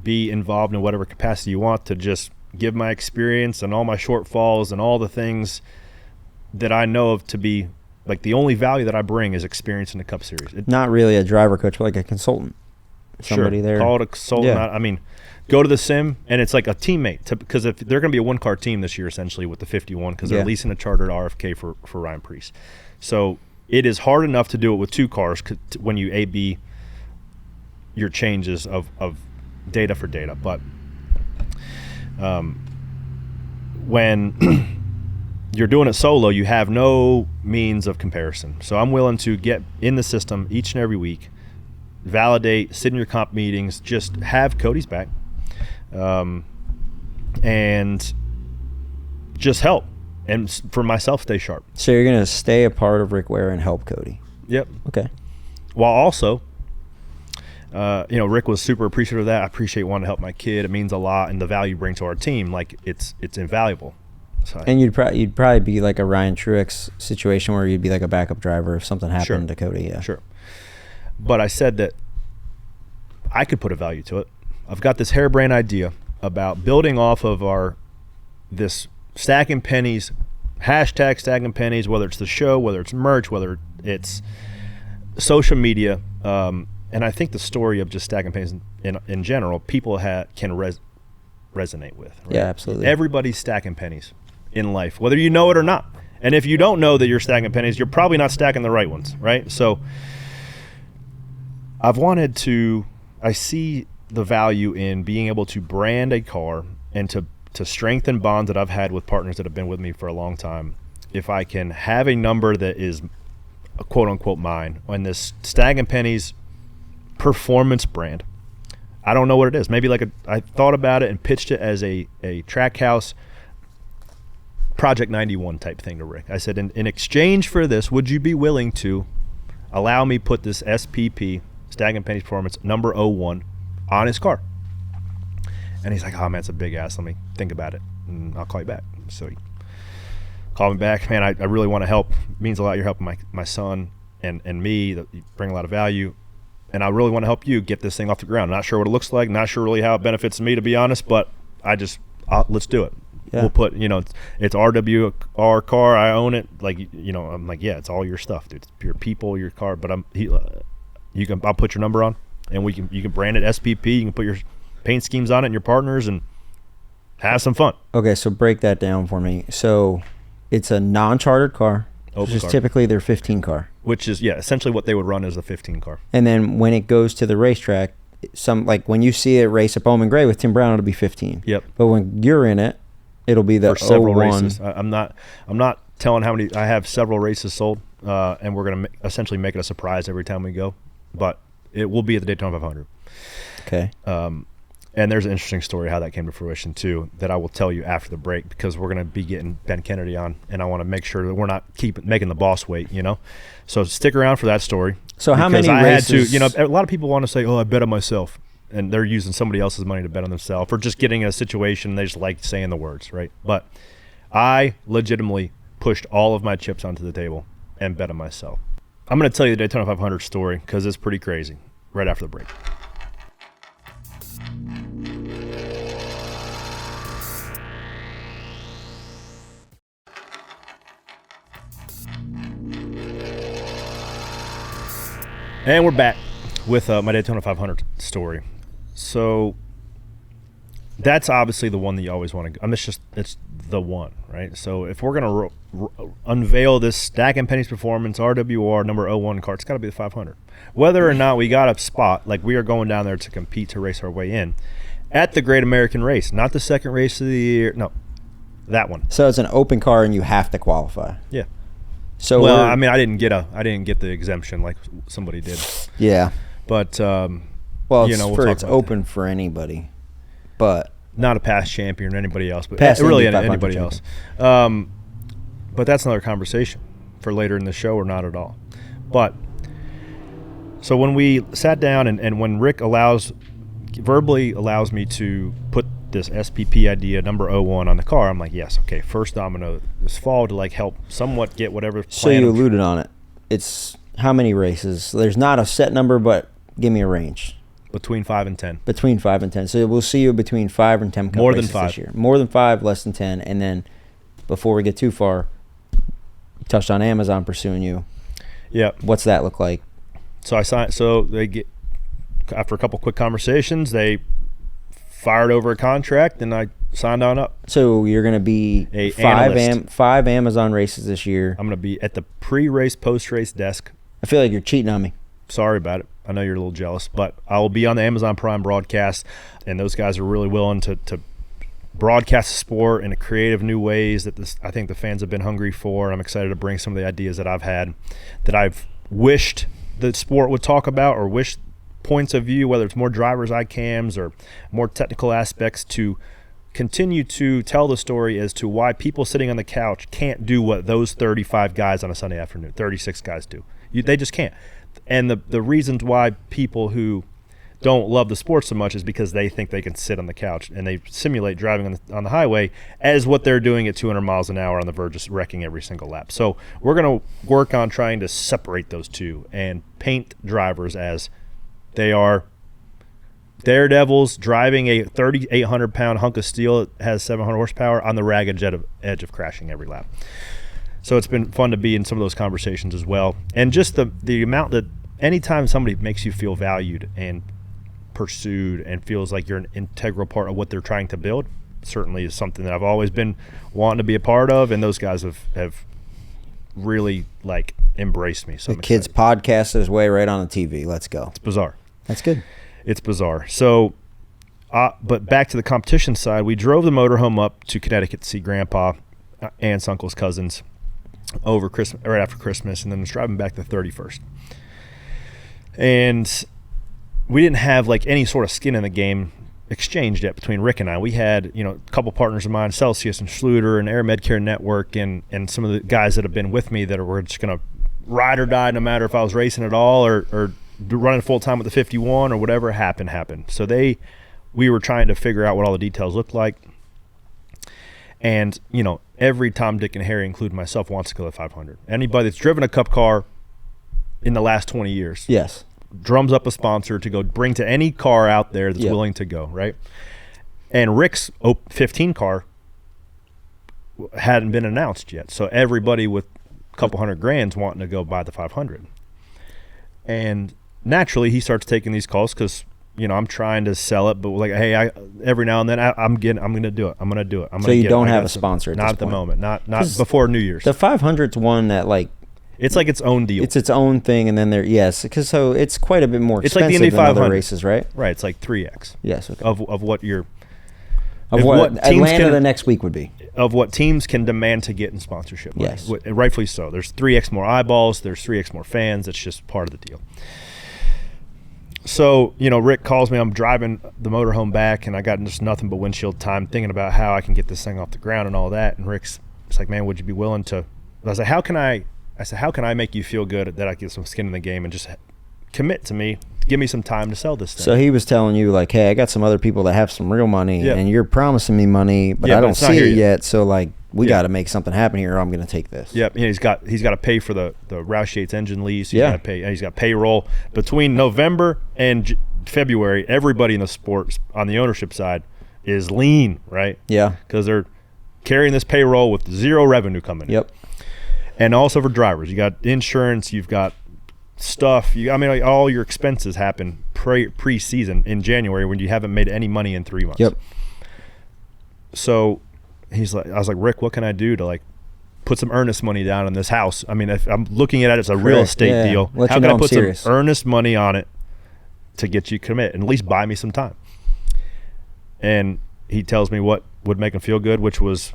be involved in whatever capacity you want to just give my experience and all my shortfalls and all the things that I know of to be like the only value that I bring is experience in the Cup Series. Not really a driver coach, but like a consultant. Somebody there. Call it a consultant. Yeah. I mean, go to the sim, and it's like a teammate. Because if they're going to be a one-car team this year, essentially, with the 51, because they're leasing a chartered RFK for Ryan Preece. So it is hard enough to do it with 2 cars when you A/B your changes of data for data. But when you're doing it solo, you have no means of comparison. So I'm willing to get in the system each and every week, validate, sit in your comp meetings, just have Cody's back, and just help. And for myself, stay sharp. So you're going to stay a part of Rick Ware and help Cody. Yep. Okay. While also, Rick was super appreciative of that. I appreciate wanting to help my kid. It means a lot, and the value you bring to our team, like it's invaluable. So And you'd probably be like a Ryan Truex situation where you'd be like a backup driver if something happened to Cody. Yeah. Sure. But I said that I could put a value to it. I've got this harebrained idea about building off of this Stacking Pennies, hashtag Stacking Pennies, whether it's the show, whether it's merch, whether it's social media. And I think the story of just Stacking Pennies in general, people can resonate with. Right? Yeah, absolutely. Everybody's stacking pennies in life, whether you know it or not. And if you don't know that you're stacking pennies, you're probably not stacking the right ones, right? So I see the value in being able to brand a car and to strengthen bonds that I've had with partners that have been with me for a long time. If I can have a number that is a quote unquote mine on this Stacking Pennies performance brand, I don't know what it is. Maybe I thought about it and pitched it as a Trackhouse Project 91 type thing to Rick. I said, in exchange for this, would you be willing to allow me put this SPP, Stacking Pennies Performance, number 01, on his car? And he's like, oh, man, it's a big ass. Let me think about it, and I'll call you back. So he called me back. Man, I really want to help. It means a lot. You're helping my son and me. You bring a lot of value. And I really want to help you get this thing off the ground. Not sure what it looks like. Not sure really how it benefits me, to be honest. But let's do it. Yeah. We'll put, it's RWR car. I own it. I'm like, yeah, it's all your stuff, dude. It's your people, your car. But I'll put your number on, and you can brand it SPP. You can put your paint schemes on it and your partners, and have some fun. Okay, so break that down for me. So it's a non-chartered car, which is typically their 15 car. Which is, essentially what they would run as a 15 car. And then when it goes to the racetrack, when you see it race at Bowman Gray with Tim Brown, it'll be 15. Yep. But when you're in it, it'll be the For several 01. races. I'm not telling how many. I have several races sold, and we're going to essentially make it a surprise every time we go. But it will be at the Daytona 500. Okay. And there's an interesting story how that came to fruition too that I will tell you after the break, because we're going to be getting Ben Kennedy on, and I want to make sure that we're not making the boss wait. So stick around for that story. So how many races? A lot of people want to say, "Oh, I bet on myself," and they're using somebody else's money to bet on themselves, or just getting a situation they just like saying the words, right? But I legitimately pushed all of my chips onto the table and bet on myself. I'm going to tell you the Daytona 500 story because it's pretty crazy. Right after the break. And we're back with my Daytona 500 story. So that's obviously the one that you always want to go. It's the one, right? So if we're going to unveil this Stacking Pennies Performance RWR number 01 car, it's got to be the 500. Whether or not we got a spot, we are going down there to compete, to race our way in at the Great American Race, not the second race of the year. No, that one. So it's an open car and you have to qualify. Yeah. So I didn't get the exemption like somebody did. Yeah. But it's open for anybody, but not a past champion or anybody else, but past really anybody else. But that's another conversation for later in the show, or not at all. But so when we sat down and when Rick verbally allows me to put this SPP idea number 01 on the car, I'm like, yes, okay, first domino this fall to help somewhat get whatever plan. So you alluded on it. It's how many races? There's not a set number, but give me a range. Between 5 and 10. Between 5 and 10. So we'll see you between 5 and 10 cup More than races 5. this year. More than 5, less than 10. And then before we get too far, you touched on Amazon pursuing you. Yep. What's that look like? So I signed. So they get, after a couple quick conversations, they fired over a contract, and I signed on up. So you're going to be five Amazon races this year. I'm going to be at the pre-race, post-race desk. I feel like you're cheating on me. Sorry about it. I know you're a little jealous, but I will be on the Amazon Prime broadcast, and those guys are really willing to broadcast the sport in a creative new ways that I think the fans have been hungry for. And I'm excited to bring some of the ideas that I've had, that I've wished the sport would talk about, or wished points of view, whether it's more driver's eye cams or more technical aspects, to continue to tell the story as to why people sitting on the couch can't do what those 35 guys on a Sunday afternoon, 36 guys do. They just can't. And the reasons why people who don't love the sport so much is because they think they can sit on the couch, and they simulate driving on the highway as what they're doing at 200 miles an hour on the verge of wrecking every single lap. So we're going to work on trying to separate those two and paint drivers as they are daredevils driving a 3,800-pound hunk of steel that has 700 horsepower on the ragged edge of crashing every lap. So it's been fun to be in some of those conversations as well. And just the amount that anytime somebody makes you feel valued and pursued and feels like you're an integral part of what they're trying to build, certainly is something that I've always been wanting to be a part of, and those guys have really embraced me. So the kid's podcasted his way right on the TV. Let's go. It's bizarre. That's good. It's bizarre. So, but back to the competition side, we drove the motorhome up to Connecticut to see Grandpa, aunts, uncles, cousins over Christmas, right after Christmas, and then was driving back the 31st. And we didn't have any sort of skin in the game exchanged yet between Rick and I. We had, a couple partners of mine, Celsius and Schluter and Air Medcare Network, and some of the guys that have been with me that were just going to ride or die no matter if I was racing at all or running full time with the 51 or whatever happened. So we were trying to figure out what all the details looked like. And, every Tom, Dick, and Harry, including myself, wants to go to 500. Anybody that's driven a Cup car in the last 20 years. Yes. Drums up a sponsor to go bring to any car out there that's willing to go, right? And Rick's 15 car hadn't been announced yet. So everybody with a couple $100 grand's wanting to go buy the 500. And naturally, he starts taking these calls because, I'm trying to sell it, but hey, every now and then I'm going to do it. I'm going to do it. So you don't have a sponsor at this point? Not at the moment. Not before New Year's. The 500's one that it's like its own deal. It's its own thing, and then because it's quite a bit more expensive like the Indy than other 500 races, right? Right. It's like 3x. Yes. Okay. Of what you're. Of what Atlanta the next week would be. Of what teams can demand to get in sponsorship. Yes. And rightfully so. There's 3x more eyeballs. There's 3x more fans. It's just part of the deal. So, Rick calls me. I'm driving the motorhome back, and I got just nothing but windshield time thinking about how I can get this thing off the ground and all that. And Rick's like, man, would you be willing to? I was like, how can I make you feel good that I get some skin in the game and just commit to me? Give me some time to sell this thing. So he was telling you hey, I got some other people that have some real money, and you're promising me money, but I don't see it yet. So we got to make something happen here, or I'm going to take this. Yep. He's got to pay for the Roush Yates engine lease. He's got payroll between November and February. Everybody in the sport on the ownership side is lean, right? Yeah. Because they're carrying this payroll with zero revenue coming in. Yep. And also for drivers, you got insurance, you've got stuff. All your expenses happen pre-season in January when you haven't made any money in 3 months. Yep. So I was like, Rick, what can I do to put some earnest money down on this house? If I'm looking at it as a real estate deal, how can I put some earnest money on it to get you commit and at least buy me some time? And he tells me what would make him feel good, which was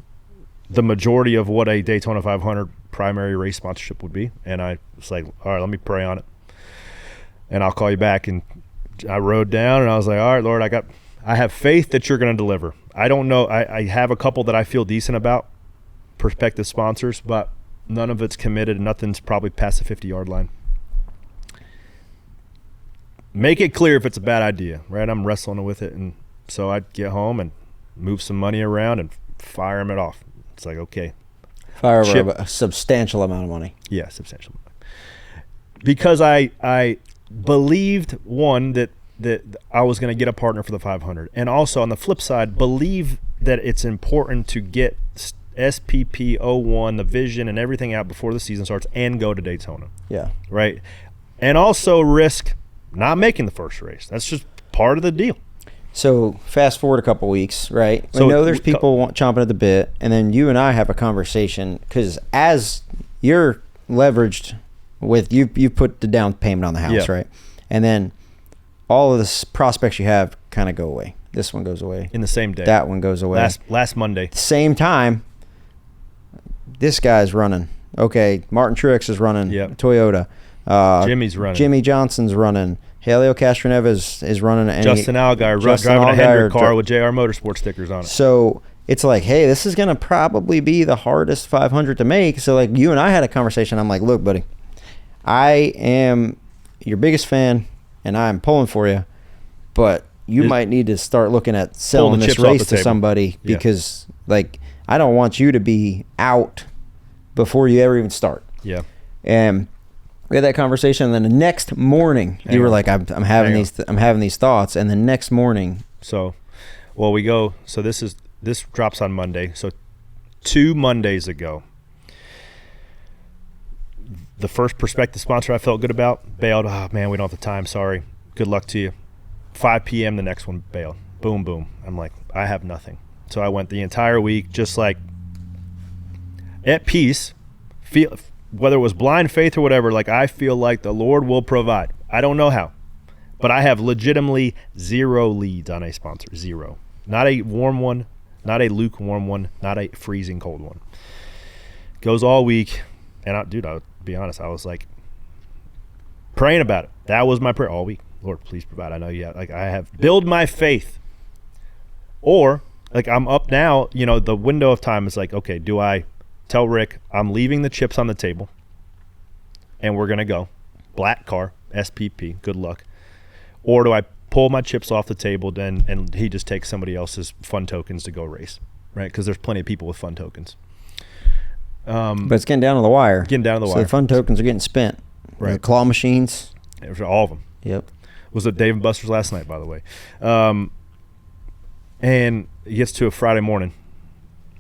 the majority of what a Daytona 500 primary race sponsorship would be. And I was like, all right, let me pray on it, and I'll call you back. And I rode down, and I was like, all right, Lord, I have faith that you're going to deliver. I don't know. I have a couple that I feel decent about, prospective sponsors, but none of it's committed, and nothing's probably past the 50-yard line. Make it clear if it's a bad idea, right? I'm wrestling with it, and so I'd get home and move some money around and fire them it off. It's like, okay. Fire over a substantial amount of money. Yeah, substantial money. Because I believed, one, that that I was going to get a partner for the 500. And also on the flip side, believe that it's important to get SPP 01, the vision and everything out before the season starts and go to Daytona. Yeah. Right. And also risk not making the first race. That's just part of the deal. So fast forward a couple weeks, right? So we know there's people chomping at the bit, and then you and I have a conversation because as you're leveraged with you put the down payment on the house, right? And then all of the prospects you have kind of go away. This one goes away in the same day. That one goes away last Monday. Same time. This guy's running. Okay, Martin Truex is running. Toyota. Jimmy's running. Jimmy Johnson's running. Helio Castroneva is running. And Justin Allgaier driving a Hendrick car with JR Motorsport stickers on it. So it's like, hey, this is going to probably be the hardest 500 to make. So like you and I had a conversation. I'm like, look, buddy, I am your biggest fan, and I'm pulling for you, but you might need to start looking at selling this race to somebody because like I don't want you to be out before you ever even start. Yeah. And we had that conversation, and then the next morning you were like, I'm having these thoughts, and the next morning. So, well, we go. So this drops on Monday. So 2 Mondays ago, the first prospective sponsor I felt good about bailed. Oh man, we don't have the time. Sorry. Good luck to you. 5 p.m. the next one bailed. Boom, boom. I'm like, I have nothing. So I went the entire week just like at peace. Whether it was blind faith or whatever, like I feel like the Lord will provide. I don't know how, but I have legitimately 0 leads on a sponsor. 0. Not a warm one, not a lukewarm one, not a freezing cold one. Goes all week, and I'll be honest, I was like praying about it. That was my prayer all week. Lord, please provide. I know you have, like I have build my faith. Or like I'm up now, the window of time is like, okay, do I tell Rick I'm leaving the chips on the table and we're going to go black car, SPP, good luck, or do I pull my chips off the table then and he just takes somebody else's fun tokens to go race, right? Because there's plenty of people with fun tokens, but it's getting down to the wire. So the fun tokens are getting spent, right? The claw machines, all of them. Yep. Was at Dave and Buster's last night, by the way. And it gets to a Friday morning.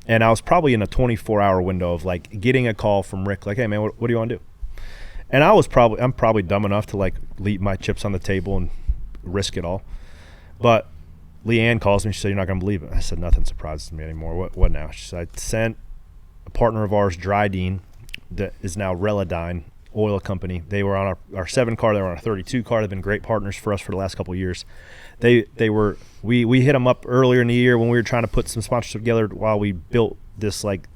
And I was probably in a 24-hour window of like getting a call from Rick, like, "Hey man, what do you want to do?" And I'm probably dumb enough to like leave my chips on the table and risk it all. But Leanne calls me. She said, "You're not gonna believe it." I said, "Nothing surprises me anymore. What now?" She said, "I sent a partner of ours, Dryden, that is now Relodyne Oil Company. They were on our 7 car. They were on our 32 car. They've been great partners for us for the last couple of years. We hit them up earlier in the year when we were trying to put some sponsorship together while we built this like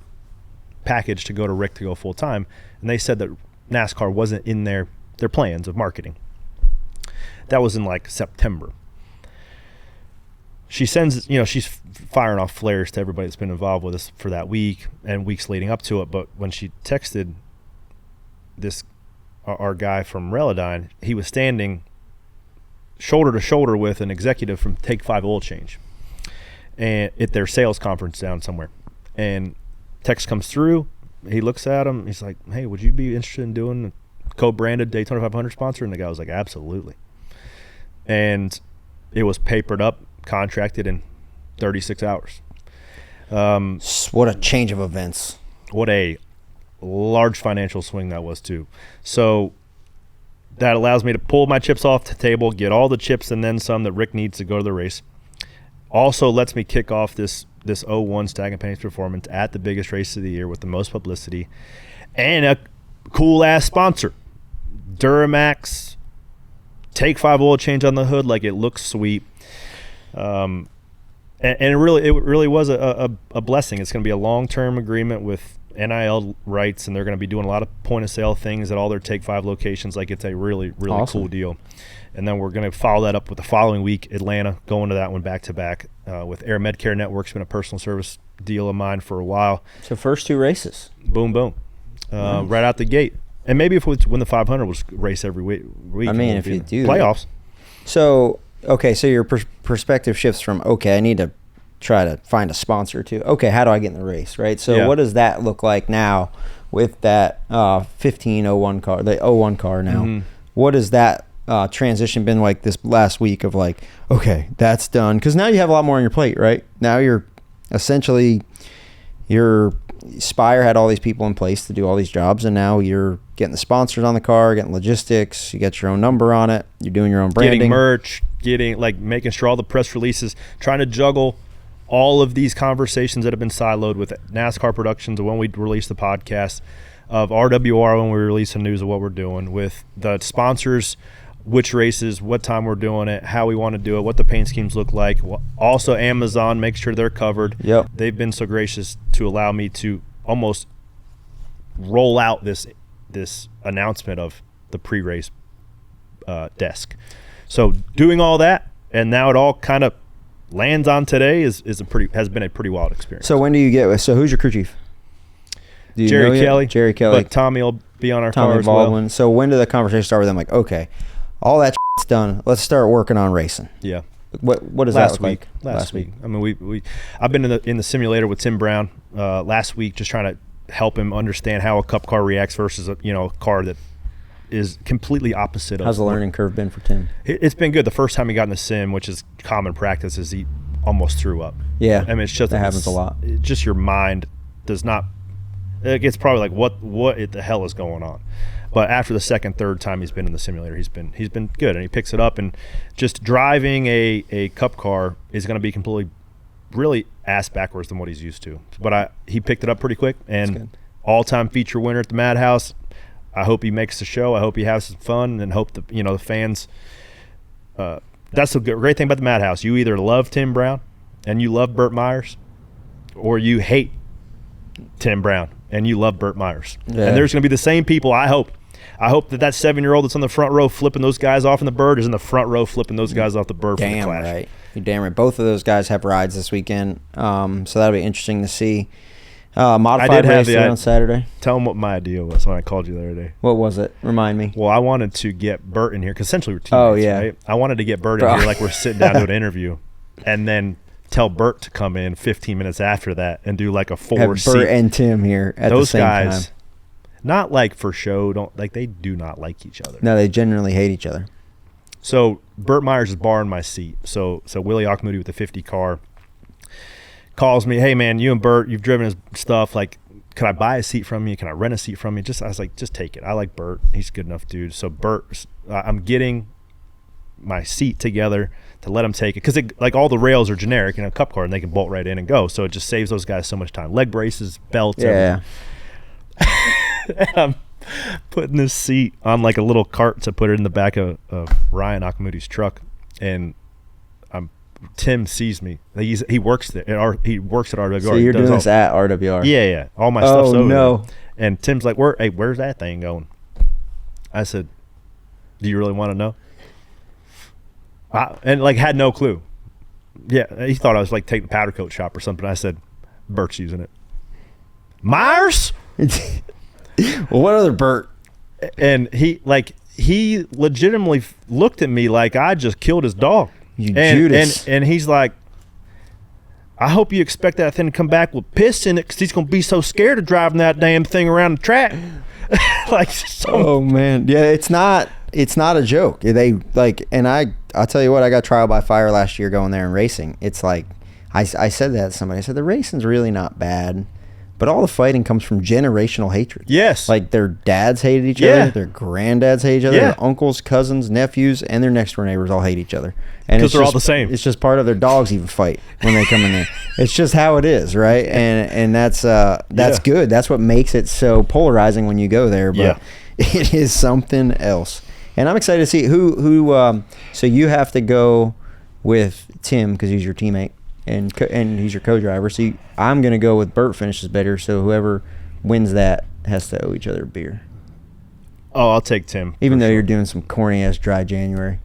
package to go to Rick to go full time, and they said that NASCAR wasn't in their plans of marketing. That was in like September. She sends, she's firing off flares to everybody that's been involved with us for that week and weeks leading up to it. But when she texted our guy from Relodyne, he was standing shoulder to shoulder with an executive from Take 5 Oil Change and at their sales conference down somewhere. And text comes through. He looks at him. He's like, "Hey, would you be interested in doing a co-branded Daytona 500 sponsor?" And the guy was like, "Absolutely." And it was papered up, contracted in 36 hours. What a change of events. What a large financial swing that was too. So that allows me to pull my chips off the table, get all the chips and then some that Rick needs to go to the race. Also lets me kick off this 01 Stacking Pennies Performance at the biggest race of the year with the most publicity and a cool-ass sponsor. Duramax, Take 5 oil change on the hood, like it looks sweet. And it really was a blessing. It's going to be a long-term agreement with NIL rights, and they're going to be doing a lot of point-of-sale things at all their Take 5 locations. Like, it's a really, really awesome. Cool deal. And then we're going to follow that up with the following week, Atlanta, going to that one back-to-back with Air Medcare Network's been a personal service deal of mine for a while. So first 2 races. Boom, boom. Nice. Right out the gate. And maybe if we win the 500, we'll just race every week. I mean, if you do playoffs. So, okay, so your perspective shifts from, okay, I need to try to find a sponsor to, okay, how do I get in the race, right? So what does that look like now with that 1501 car, the 01 car now? Mm-hmm. What does that transition been like this last week of like, okay, that's done? Because now you have a lot more on your plate, right? Now you're essentially, Spire had all these people in place to do all these jobs, and now you're getting the sponsors on the car, getting logistics, you got your own number on it, you're doing your own branding. Getting merch, making sure all the press releases, trying to juggle all of these conversations that have been siloed with NASCAR Productions when we release the podcast, of RWR when we release the news of what we're doing, with the sponsors, which races, what time we're doing it, how we want to do it, what the paint schemes look like. Also Amazon, make sure they're covered. Yep. They've been so gracious to allow me to almost roll out this announcement of the pre-race desk. So doing all that, and now it all kind of lands on today has been a pretty wild experience. So when do you get? So who's your crew chief? Do you Jerry know yet? Kelly. Jerry Kelly. But Tommy will be on our Tommy car as Baldwin. well. So when did the conversation start with them? Like, okay, all that shit's done. Let's start working on racing. Yeah. What does that look like? Last week. I mean, I've been in the simulator with Tim Brown last week, just trying to help him understand how a cup car reacts versus a car that is completely opposite. How's the learning curve been for Tim? It's been good. The first time he got in the sim, which is common practice, is he almost threw up. Yeah, I mean, it's just that happens a lot. Just your mind does not. It's probably like what the hell is going on. But after the second, third time he's been in the simulator, he's been good, and he picks it up. And just driving a cup car is going to be completely, really ass backwards than what he's used to. But he picked it up pretty quick, and all-time feature winner at the Madhouse. I hope he makes the show. I hope he has some fun, and hope the fans. That's the great thing about the Madhouse. You either love Tim Brown and you love Burt Myers, or you hate Tim Brown and you love Burt Myers. Yeah. And there's going to be the same people. I hope that 7-year-old that's on the front row flipping those guys off in the Bird is in the front row flipping those guys off the Bird for the Clash. Right. You're damn right. Both of those guys have rides this weekend, so that'll be interesting to see. Modified race on Saturday. Tell them what my idea was when I called you the other day. What was it? Remind me. Well, I wanted to get Burt in here because essentially we're teammates. Oh, yeah. Right? I wanted to get Burt in here like we're sitting down to an interview, and then tell Burt to come in 15 minutes after that and do like a four-seat. Have Burt and Tim here at the same time. Those guys, not like for show, they do not like each other. No, they genuinely hate each other. So Burt Myers is barring my seat. So Willie Akmoudi with the 50 car calls me, hey man, you and Burt, you've driven his stuff. Like, can I buy a seat from you? Can I rent a seat from you? I was like, just take it. I like Burt. He's a good enough dude. So Burt, I'm getting my seat together to let him take it because like all the rails are generic in a cup car and they can bolt right in and go. So it just saves those guys so much time. Leg braces, belts. Yeah. And I'm putting this seat on like a little cart to put it in the back of Ryan Akmoudi's truck, and Tim sees me. He works there. He works at RWR. So you're doing this at RWR? Yeah. All my stuff's over no. there. And Tim's like, where's that thing going? I said, do you really want to know? And like had no clue. Yeah, he thought I was like taking the powder coat shop or something. I said, Burt's using it. Myers? Well, what other Burt? And he legitimately looked at me like I just killed his dog. Judas. And he's like, I hope you expect that thing to come back with piss in it because he's going to be so scared of driving that damn thing around the track. Oh man, yeah, it's not a joke. They like, and I'll tell you what, I got trial by fire last year going there and racing. It's like I said that to somebody. I said the racing's really not bad, but all the fighting comes from generational hatred. Yes, like their dads hated each other, their granddads hate each other, their uncles, cousins, nephews, and their next door neighbors all hate each other. And because they're all the same. It's just part of their dogs even fight when they come in there. It's just how it is, right? And that's good. That's what makes it so polarizing when you go there. But it is something else. And I'm excited to see who. So you have to go with Tim because he's your teammate and he's your co-driver. So I'm gonna go with Burt finishes better. So whoever wins that has to owe each other a beer. Oh, I'll take Tim. Even though you're doing some corny ass dry January.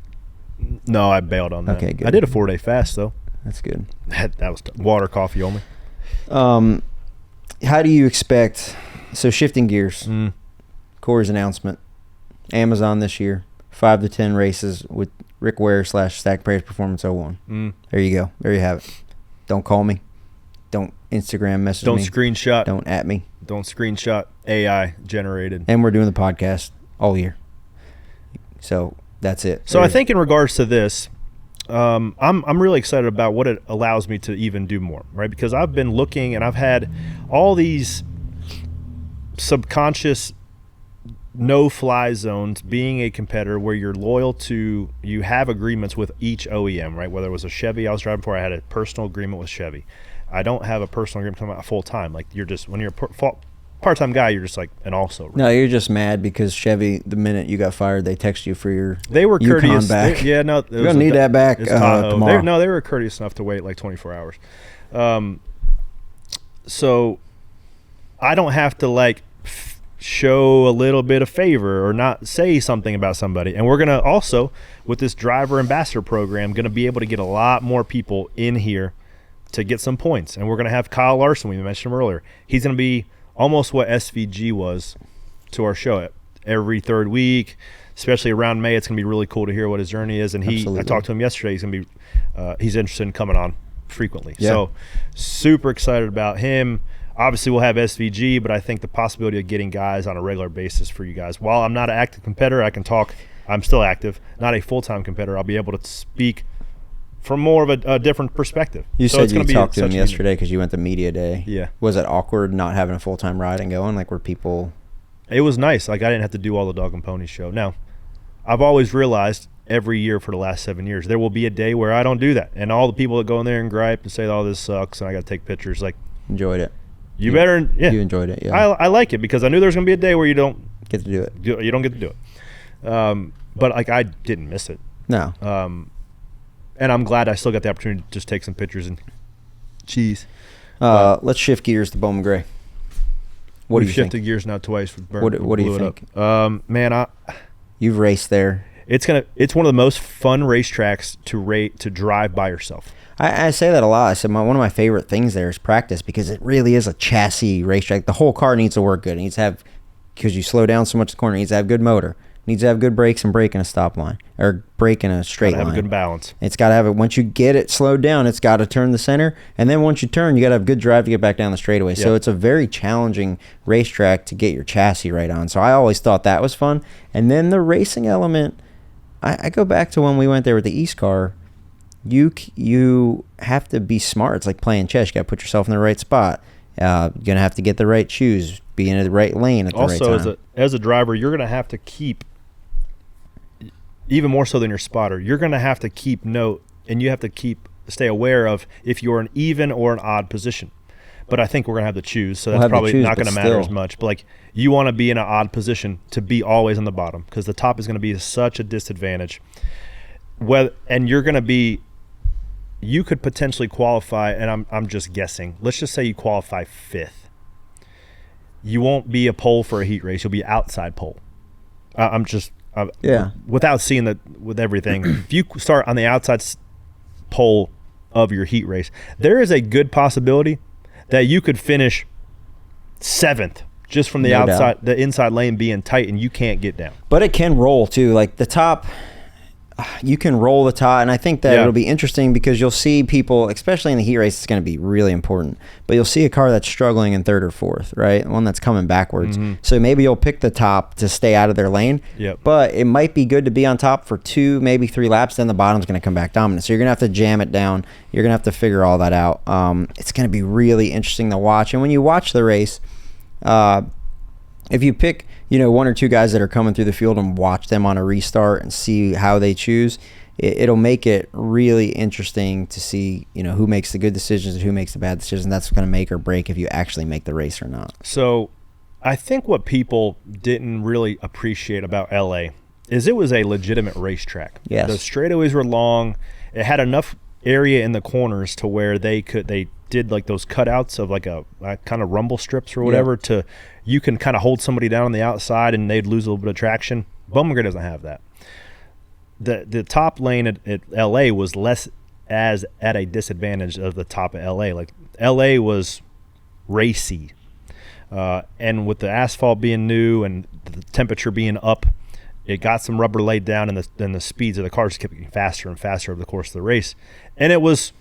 No, I bailed on that. Okay, good. I did a 4-day fast though. That's good. That was water, coffee only. How do you expect? So shifting gears. Corey's announcement. Amazon this year. 5 to 10 races with Rick Ware / Stacking Pennies Performance 01. There you go. There you have it. Don't call me. Don't Instagram message me. Don't screenshot. Don't at me. Don't screenshot AI generated. And we're doing the podcast all year. So That's it. So I think in regards to this, I'm really excited about what it allows me to even do more, right? Because I've been looking and I've had all these subconscious no-fly zones being a competitor where you're loyal to, you have agreements with each OEM, right? Whether it was a Chevy I was driving before, I had a personal agreement with Chevy. I don't have a personal agreement talking about full-time. Like you're just, when you're a part-time guy, you're just like an also. Right? No, you're just mad because Chevy, the minute you got fired, they text you for your They were Yukon courteous. back. You're going to need that back tomorrow. They were courteous enough to wait like 24 hours. So I don't have to like show a little bit of favor or not say something about somebody. And we're going to also, with this driver ambassador program, going to be able to get a lot more people in here to get some points. And we're going to have Kyle Larson, we mentioned him earlier. He's going to be almost what SVG was to our show every third week, especially around May. It's going to be really cool to hear what his journey is. And I talked to him yesterday. He's going to be he's interested in coming on frequently. Yeah. So super excited about him. Obviously, we'll have SVG, but I think the possibility of getting guys on a regular basis for you guys. While I'm not an active competitor, I can talk. I'm still active, not a full-time competitor. I'll be able to speak from more of a different perspective. You said you talked to him yesterday because you went to media day. Yeah. Was it awkward not having a full-time ride and going? Like, were people? It was nice. Like, I didn't have to do all the dog and pony show. Now, I've always realized every year for the last 7 years, there will be a day where I don't do that. And all the people that go in there and gripe and say, oh, this sucks, and I got to take pictures, like. Enjoyed it. You better, yeah. You enjoyed it, yeah. I like it because I knew there was going to be a day where you don't get to do it. You don't get to do it. But like I didn't miss it. No. And I'm glad I still got the opportunity to just take some pictures and cheese. Let's shift gears to Bowman Gray. What do you think? Shifted gears now twice. What do you think? Man, you've raced there. It's one of the most fun racetracks to drive by yourself. I say that a lot. I said one of my favorite things there is practice because it really is a chassis racetrack. The whole car needs to work good. It needs to have, because you slow down so much in the corner, it needs to have good motor. It needs to have good brakes and brake in a stop line or brake in a straight line. Have a good balance. It's got to have it. Once you get it slowed down, it's got to turn the center. And then once you turn, you got to have good drive to get back down the straightaway. Yep. So it's a very challenging racetrack to get your chassis right on. So I always thought that was fun. And then the racing element, I go back to when we went there with the East car. You have to be smart. It's like playing chess. You got to put yourself in the right spot. You're going to have to get the right shoes, be in the right lane at the right time. Also, as a driver, you're going to have to keep, even more so than your spotter, you're going to have to keep note, and you have to stay aware of if you're an even or an odd position. But I think we're going to have to choose, so that's probably not going to matter as much. But like, you want to be in an odd position to be always on the bottom because the top is going to be such a disadvantage. And you're going to be, you could potentially qualify, and I'm just guessing. Let's just say you qualify 5th. You won't be a pole for a heat race. You'll be outside pole. Without seeing with everything, if you start on the outside pole of your heat race, there is a good possibility that you could finish 7th just from the outside, the inside lane being tight, and you can't get down. But it can roll too. Like the top, you can roll the top, and I think that it'll be interesting because you'll see people, especially in the heat race, it's going to be really important. But you'll see a car that's struggling in 3rd or 4th, right? One that's coming backwards. Mm-hmm. So maybe you'll pick the top to stay out of their lane. Yep. But it might be good to be on top for 2, maybe 3 laps. Then the bottom's going to come back dominant. So you're going to have to jam it down. You're going to have to figure all that out. It's going to be really interesting to watch. And when you watch the race, if you pick, 1 or 2 guys that are coming through the field and watch them on a restart and see how they choose, it'll make it really interesting to see, who makes the good decisions and who makes the bad decisions. That's going to make or break if you actually make the race or not. So I think what people didn't really appreciate about LA is it was a legitimate racetrack. Yes. The straightaways were long. It had enough area in the corners to where they did like those cutouts of like a kind of rumble strips or whatever to you can kind of hold somebody down on the outside and they'd lose a little bit of traction. Bowman Gray doesn't have that. The top lane at LA was less as at a disadvantage of the top of LA. Like LA was racy. And with the asphalt being new and the temperature being up, it got some rubber laid down and the speeds of the cars kept getting faster and faster over the course of the race. And it was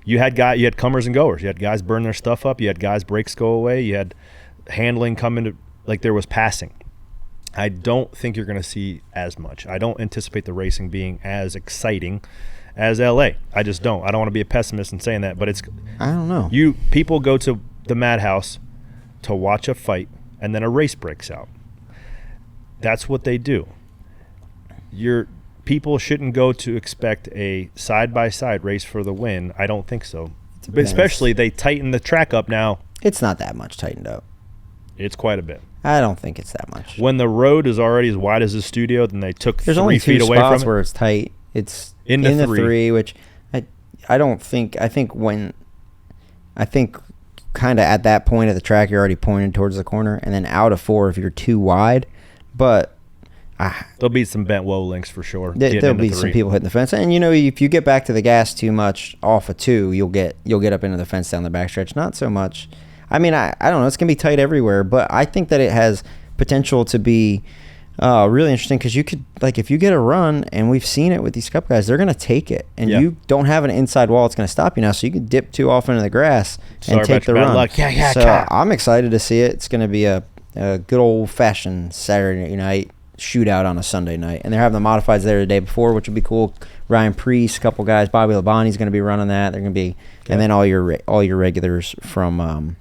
you had comers and goers. You had guys burn their stuff up. You had guys brakes go away. You had handling come into, like there was passing. I don't think you're going to see as much. I don't anticipate the racing being as exciting as LA. I just don't. I don't want to be a pessimist in saying that, but I don't know. People go to the Madhouse to watch a fight, and then a race breaks out. That's what they do. People shouldn't go to expect a side-by-side race for the win. I don't think so. But especially they tighten the track up now. It's not that much tightened up. It's quite a bit. I don't think it's that much. When the road is already as wide as the studio, then they took There's 3 only feet two away from spots it. where it's tight. It's in the the three, which I don't think. I think kind of at that point of the track, you're already pointed towards the corner, and then out of 4 if you're too wide. But there'll be some bent woe links for sure. There'll be some people hitting the fence, and if you get back to the gas too much off of 2, you'll get up into the fence down the backstretch. Not so much. I mean, I don't know. It's gonna be tight everywhere, but I think that it has potential to be really interesting because you could, if you get a run, and we've seen it with these Cup guys, they're gonna take it, and you don't have an inside wall that's gonna stop you now, so you can dip too off into the grass and take the run. Luck. Yeah. So I'm excited to see it. It's gonna be a good old fashioned Saturday night shootout on a Sunday night, and they're having the modifieds there the day before, which would be cool. Ryan Priest, a couple guys, Bobby Labonte's going to be running that. They're going to be, and then all your regulars from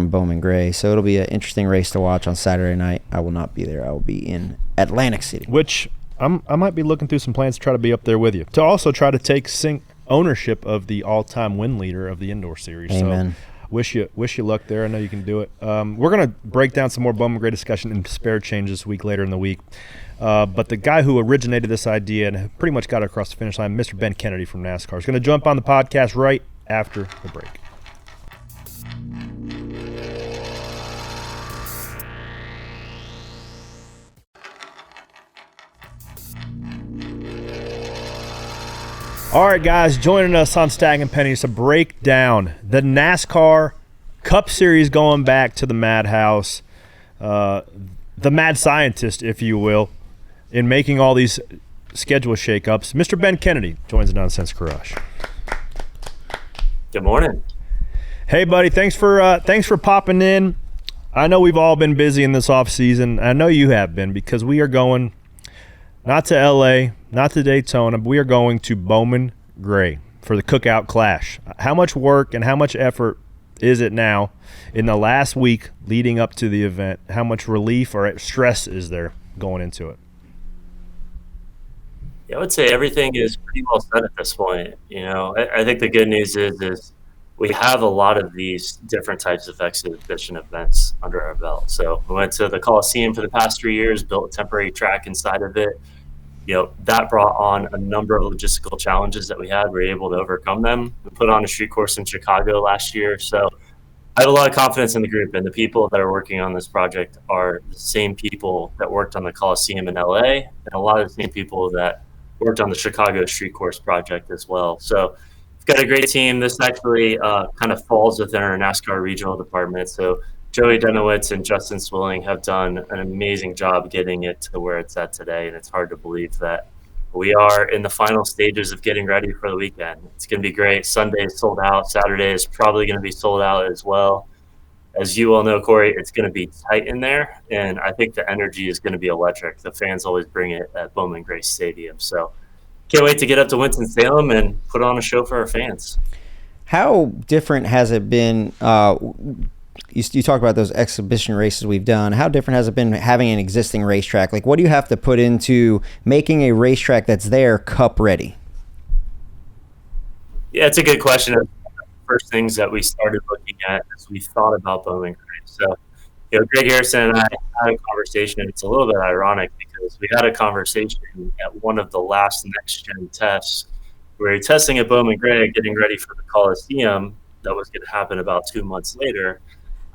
Bowman Gray. So it'll be an interesting race to watch on Saturday night. I will not be there. I will be in Atlantic City, which I might be looking through some plans to try to be up there with you, to also try to take ownership of the all-time win leader of the indoor series. Amen. So wish you luck there. I know you can do it. We're going to break down some more Bowman Gray discussion and spare change this week, later in the week. But the guy who originated this idea and pretty much got it across the finish line, Mr. Ben Kennedy from NASCAR, is going to jump on the podcast right after the break. All right, guys, joining us on Stacking Pennies to break down the NASCAR Cup Series going back to the Madhouse, the mad scientist, if you will, in making all these schedule shakeups. Mr. Ben Kennedy joins the Nonsense Garage. Good morning. Hey, buddy, thanks for popping in. I know we've all been busy in this offseason. I know you have been, because we are going not to LA, not to Daytona, but we are going to Bowman Gray for the Cookout Clash. How much work and how much effort is it now in the last week leading up to the event? How much relief or stress is there going into it? Yeah, I would say everything is pretty well set at this point. I think the good news is we have a lot of these different types of exhibition events under our belt. So we went to the Coliseum for the past 3 years, built a temporary track inside of it. That brought on a number of logistical challenges that we had. We were able to overcome them. We put on a street course in Chicago last year. So I have a lot of confidence in the group, and the people that are working on this project are the same people that worked on the Coliseum in LA, and a lot of the same people that worked on the Chicago street course project as well. So we've got a great team. This actually kind of falls within our NASCAR regional department. So Joey Denowitz and Justin Swilling have done an amazing job getting it to where it's at today, and it's hard to believe that we are in the final stages of getting ready for the weekend. It's going to be great. Sunday is sold out. Saturday is probably going to be sold out as well. As you all know, Corey, it's going to be tight in there, and I think the energy is going to be electric. The fans always bring it at Bowman Gray Stadium. So can't wait to get up to Winston-Salem and put on a show for our fans. How different has it been? You talk about those exhibition races we've done. How different has it been having an existing racetrack? What do you have to put into making a racetrack that's there Cup ready? Yeah, it's a good question. One of the first things that we started looking at as we thought about Bowman Gray. So, Greg Harrison and I had a conversation, and it's a little bit ironic because we had a conversation at one of the last next-gen tests. We were testing at Bowman Gray, getting ready for the Coliseum that was going to happen about 2 months later.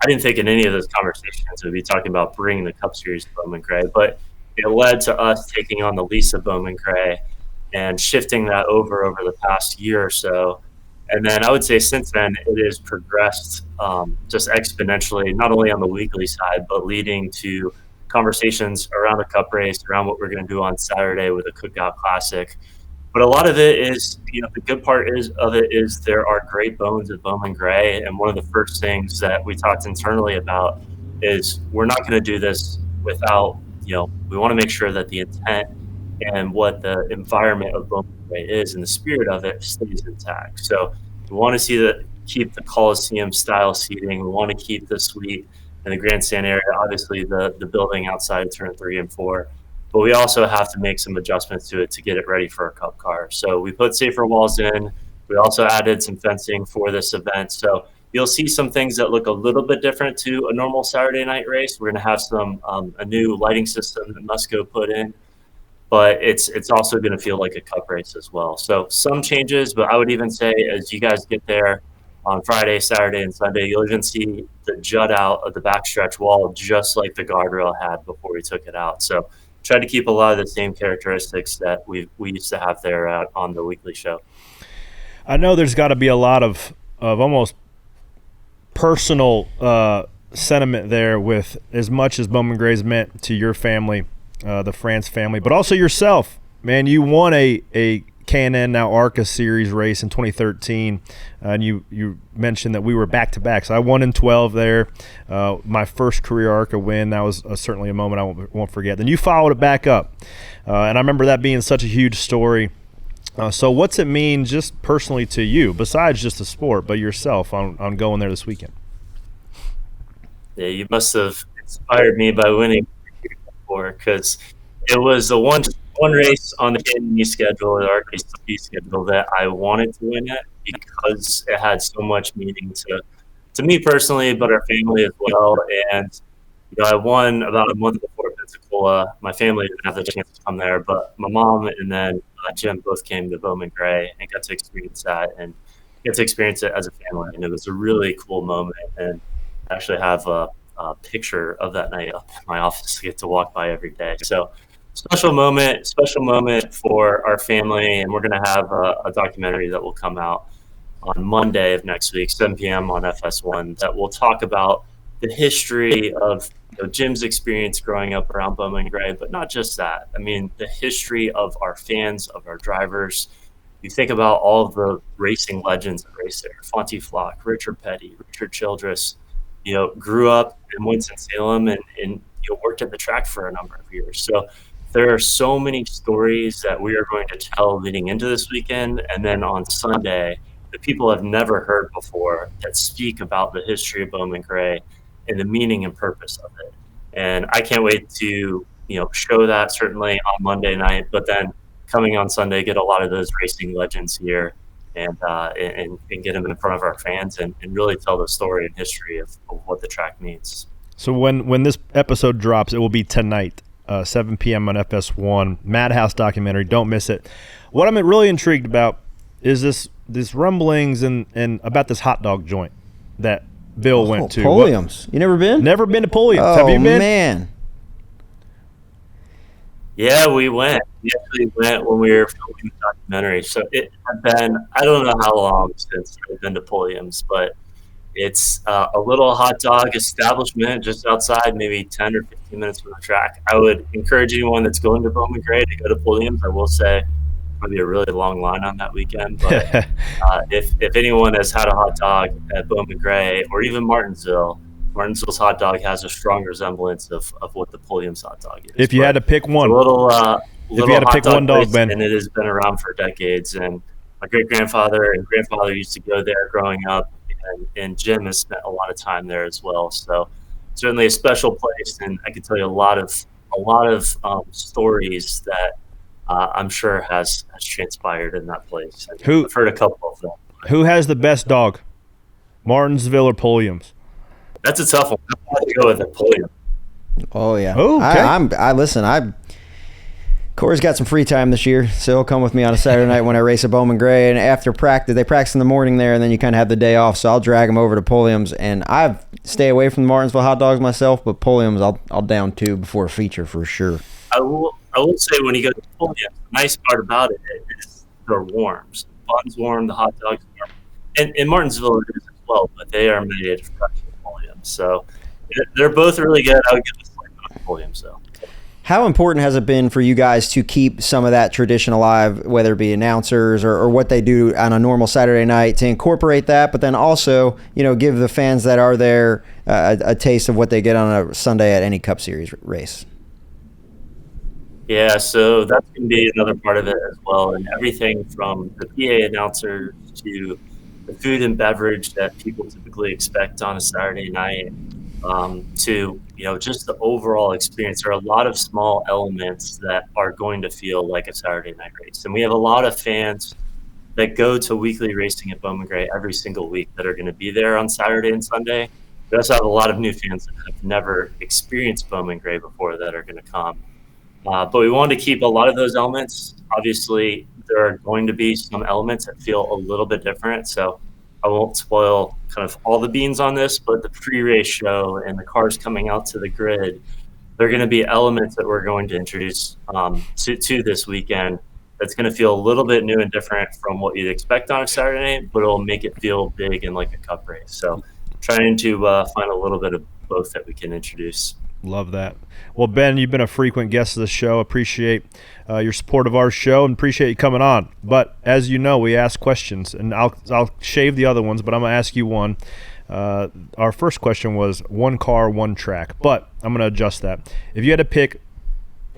I didn't think in any of those conversations we'd be talking about bringing the Cup Series to Bowman Gray, but it led to us taking on the lease of Bowman Gray and shifting that over the past year or so. And then I would say since then, it has progressed just exponentially, not only on the weekly side, but leading to conversations around the Cup race, around what we're going to do on Saturday with the Cookout Classic. But a lot of it is, the good part is there are great bones at Bowman Gray. And one of the first things that we talked internally about is we're not going to do this without, we want to make sure that the intent and what the environment of Bowman Gray is and the spirit of it stays intact. So we want to keep the Coliseum style seating. We want to keep the suite in the grandstand area, obviously the building outside of turn 3 and 4. But we also have to make some adjustments to it to get it ready for a Cup car. So we put safer walls in. We also added some fencing for this event. So you'll see some things that look a little bit different to a normal Saturday night race. We're going to have a new lighting system that Musco put in, but it's also going to feel like a Cup race as well. So some changes, but I would even say as you guys get there on Friday, Saturday, and Sunday, you'll even see the jut out of the backstretch wall, just like the guardrail had before we took it out. So try to keep a lot of the same characteristics that we used to have there on the weekly show. I know there's got to be a lot of almost personal sentiment there with as much as Bowman Gray's meant to your family, the France family, but also yourself. Man, you won a K&N, now ARCA series race in 2013, and you mentioned that we were back-to-back. So I won in 12 there, my first career ARCA win. That was certainly a moment I won't forget. Then you followed it back up, and I remember that being such a huge story. So what's it mean just personally to you, besides just the sport, but yourself on going there this weekend? Yeah, you must have inspired me by winning before, because it was the one race on the KNE schedule, the ARC race schedule, that I wanted to win it because it had so much meaning to me personally, but our family as well. And I won about a month before Pensacola. My family didn't have the chance to come there, but my mom and then Jim both came to Bowman Gray and got to experience that and get to experience it as a family. And it was a really cool moment. And I actually have a picture of that night up in my office to get to walk by every day. So special moment for our family. And we're going to have a documentary that will come out on Monday of next week, 7 p.m. on FS1, that will talk about the history of Jim's experience growing up around Bowman Gray, but not just that. I mean, the history of our fans, of our drivers. You think about all of the racing legends that race there: Fonty Flock, Richard Petty, Richard Childress. Grew up in Winston-Salem and worked at the track for a number of years. So there are so many stories that we are going to tell leading into this weekend, and then on Sunday that people have never heard before, that speak about the history of Bowman Gray and the meaning and purpose of it. And I can't wait to, show that certainly on Monday night, but then coming on Sunday, get a lot of those racing legends here and get them in front of our fans and really tell the story and history of what the track means. So when this episode drops, it will be tonight, 7 p.m. on FS1, Madhouse documentary. Don't miss it. What I'm really intrigued about is this rumblings and about this hot dog joint that Bill went to. Pulliam's. You never been? Never been to Pulliam's. Oh, have you been? Man. Yeah, we went. We actually went when we were filming the documentary. So it had been, I don't know how long since I've been to Pulliam's, but it's a little hot dog establishment just outside, maybe 10 or 15 minutes from the track. I would encourage anyone that's going to Bowman Gray to go to Pulliam's. I will say probably a really long line on that weekend, but if anyone has had a hot dog at Bowman Gray or even Martinsville's hot dog has a strong resemblance of what the Pulliam's hot dog is. If you had to pick one, if you had to pick one dog, Ben, and it has been around for decades. And my great grandfather and grandfather used to go there growing up, and Jim has spent a lot of time there as well. So certainly a special place, and I can tell you a lot of stories that I'm sure has transpired in that place. And I've heard a couple of them. Who has the best dog, Martinsville or Pulliam's? That's a tough one. I'll have to go with the Pulliam. Oh yeah. Oh, okay. I listen. Corey's got some free time this year, so he'll come with me on a Saturday night when I race at Bowman Gray. And after practice, they practice in the morning there, and then you kind of have the day off. So I'll drag him over to Pulliam's, and I stay away from the Martinsville hot dogs myself, but Pulliam's I'll down two before a feature for sure. I will say when you go to Pulliam's, the nice part about it is they're warm. So the bun's warm, the hot dog's warm, and in Martinsville it is as well, but they are made fresh at Pulliam's. So they're both really good. I would give a slight on Pulliam's though. How important has it been for you guys to keep some of that tradition alive, whether it be announcers or what they do on a normal Saturday night, to incorporate that, but then also, give the fans that are there a taste of what they get on a Sunday at any Cup Series race? Yeah, so that's going to be another part of it as well. And everything from the PA announcer to the food and beverage that people typically expect on a Saturday night, to just the overall experience. There are a lot of small elements that are going to feel like a Saturday night race. And we have a lot of fans that go to weekly racing at Bowman Gray every single week that are going to be there on Saturday and Sunday. We also have a lot of new fans that have never experienced Bowman Gray before that are going to come. But we wanted to keep a lot of those elements. Obviously, there are going to be some elements that feel a little bit different. So I won't spoil kind of all the beans on this, but the pre-race show and the cars coming out to the grid, they're going to be elements that we're going to introduce to this weekend that's going to feel a little bit new and different from what you'd expect on a Saturday night, but it'll make it feel big and like a Cup race. So trying to find a little bit of both that we can introduce. Love that. Well, Ben, you've been a frequent guest of the show. Appreciate your support of our show and appreciate you coming on. But as you know, we ask questions, and I'll shave the other ones, but I'm going to ask you one. Our first question was one car, one track, but I'm going to adjust that. If you had to pick